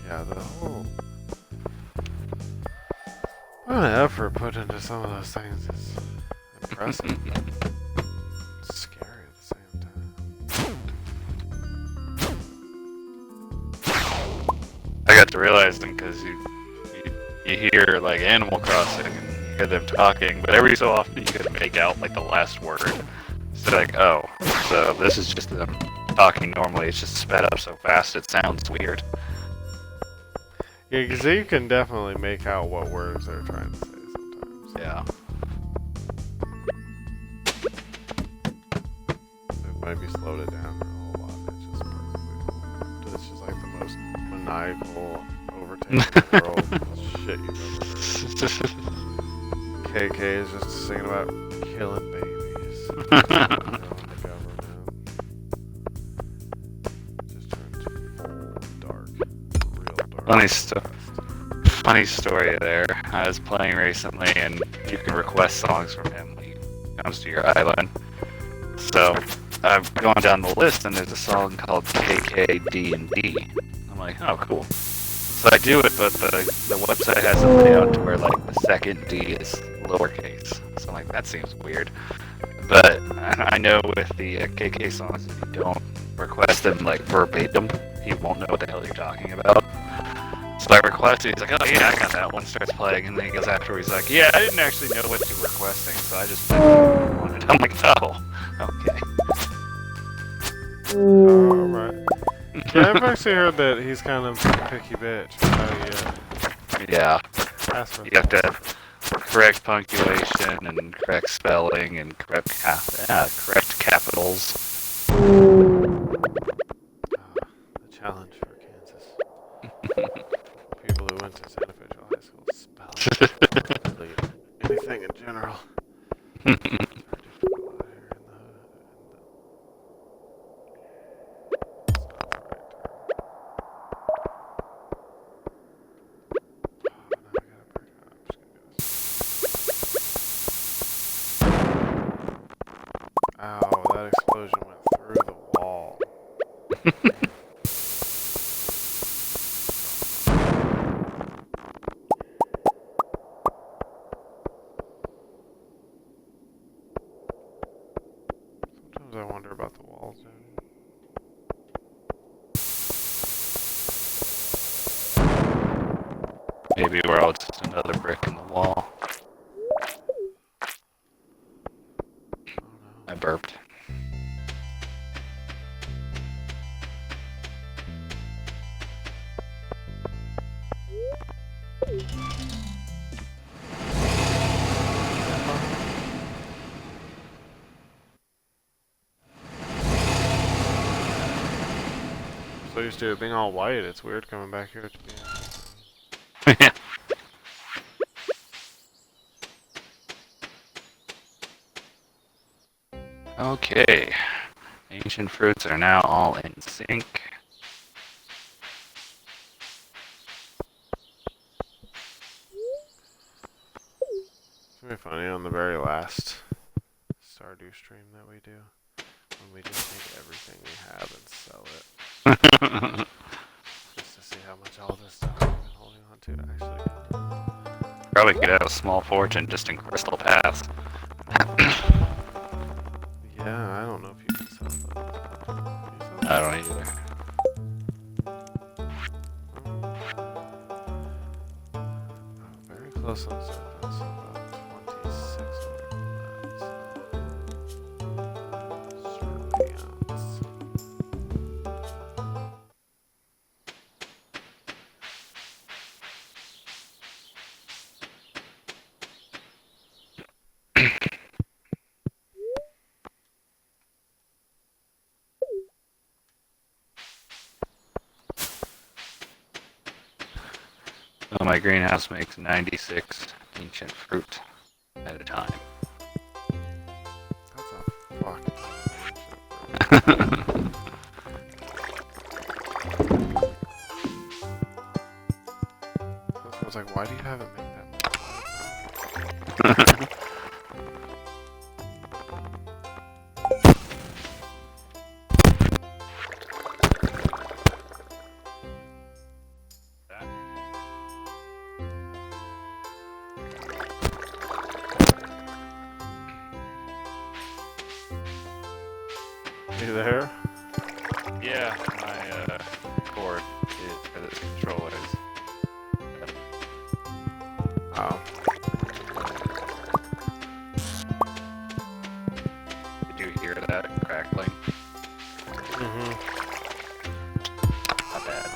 Yeah, the whole amount of effort put into some of those things is impressive. It's scary at the same time. I got to realizing because you hear like Animal Crossing and you hear them talking, but every so often you could make out like the last word. It's like, oh, so this is just them talking normally. It's just sped up so fast it sounds weird. Yeah, because you can definitely make out what words they're trying to say sometimes. Yeah. It might be slowed it down a whole lot. It's just perfectly cool. It's just like the most maniacal overtake in the world. Shit you've ever heard. KK is just singing about killing babies. The government. Just turned full dark. Real dark. Funny story there. I was playing recently, and you can request songs from him when he comes to your island. So I've gone down the list, and there's a song called KKD&D. I'm like, oh, cool. So I do it, but the website has it laid out to where like the second D is lowercase. So I'm like, that seems weird. But I know with the KK songs, if you don't request them like verbatim, he won't know what the hell you're talking about. So I requested, he's like, oh yeah, I got that one, starts playing, and then he goes after, he's like, yeah, I didn't actually know what you were requesting, so I just wanted. I'm like, oh, okay. Alright. Yeah, I've actually heard that he's kind of a picky bitch. Yeah, Ask for you have to have correct punctuation and correct spelling and correct capitals. the challenge for Kansas. People who went to San Official High School spelling. Anything in general. wonder about the walls. Dude. Maybe we're all just another brick in the wall. I burped. So used to it being all white, it's weird coming back here to be. Okay. Ancient fruits are now all in sync. It's gonna be funny on the very last Stardew stream that we do, when we just take everything we have and sell it. Just to see how much all this stuff we've been holding on to actually. Probably could have a small fortune just in Crystal Pass. Yeah, I don't know if you can sell that. I don't either. Very close on stuff. That's about 26 away from that. Surveillance. Well, my greenhouse makes 96 ancient fruit at a time. That's a fucking I was like, why do you have it make that much? You there? Yeah, my cord for this controller is. Oh. Did you hear that crackling? Mm-hmm. Not bad.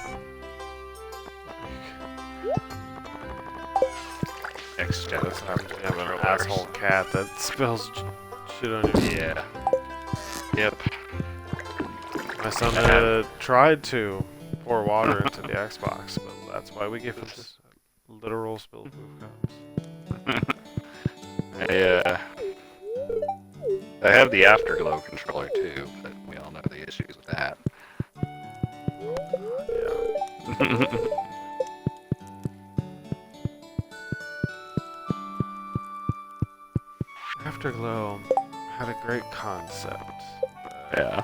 Next gen. This happens when you have an asshole cat that spills shit on you. Yeah. Yep. My son tried to pour water into the Xbox, but that's why we give him literal spilled poop cups. I have the Afterglow controller too, but we all know the issues with that. Yeah. Afterglow had a great concept. Yeah.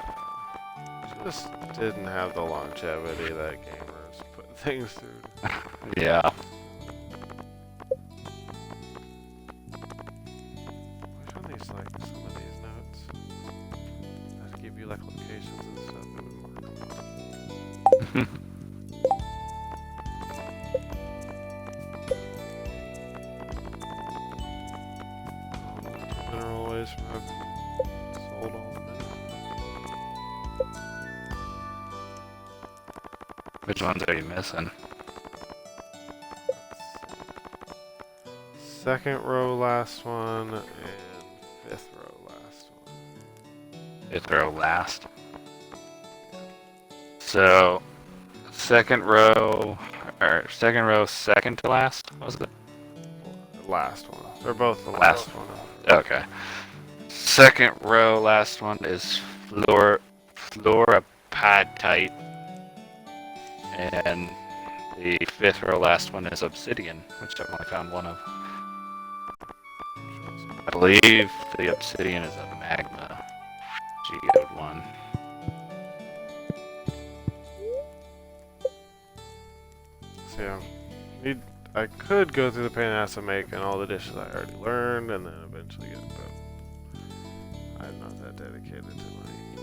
Just didn't have the longevity that gamers put things through. Yeah. Wish on these, like, some of these notes that give you, like, locations and stuff, it would mark them up. Mineral waste from having sold all the minerals. Which ones are you missing? Second row, last one, and fifth row, last one. Fifth row last. So, second row, second to last, was it? Last one. They're both the last one. Okay. Second row, last one is fluorapatite. And the fifth row, last one is obsidian, which I've only found one of. I believe the obsidian is a magma geode one. So yeah, I could go through the pain ass of making all the dishes I already learned, and then eventually get, but I'm not that dedicated to my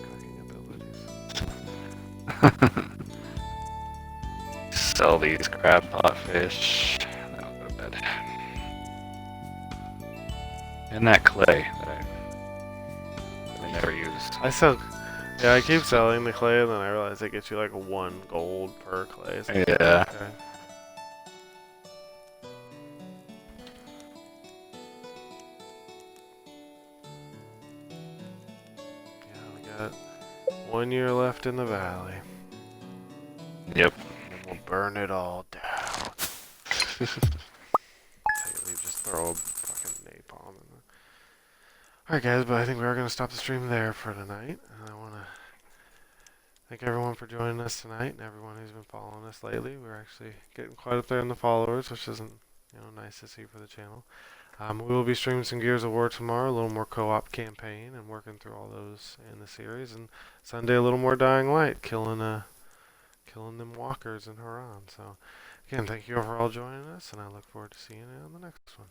Sell these crab pot fish. Then I'll go to bed. And that clay that I never used. I sell. Yeah, I keep selling the clay, and then I realize it gets you like 1 gold per clay. So Yeah. okay. Yeah, we got 1 year left in the valley. Yep. And we'll burn it all down. Just throw a fucking napalm in the... Alright guys, but I think we are going to stop the stream there for tonight. And I want to thank everyone for joining us tonight and everyone who's been following us lately. We're actually getting quite up there in the followers, which isn't, nice to see for the channel. We will be streaming some Gears of War tomorrow, a little more co-op campaign and working through all those in the series. And Sunday, a little more Dying Light, killing them walkers in Haran. So, again, thank you all for all joining us, and I look forward to seeing you on the next one.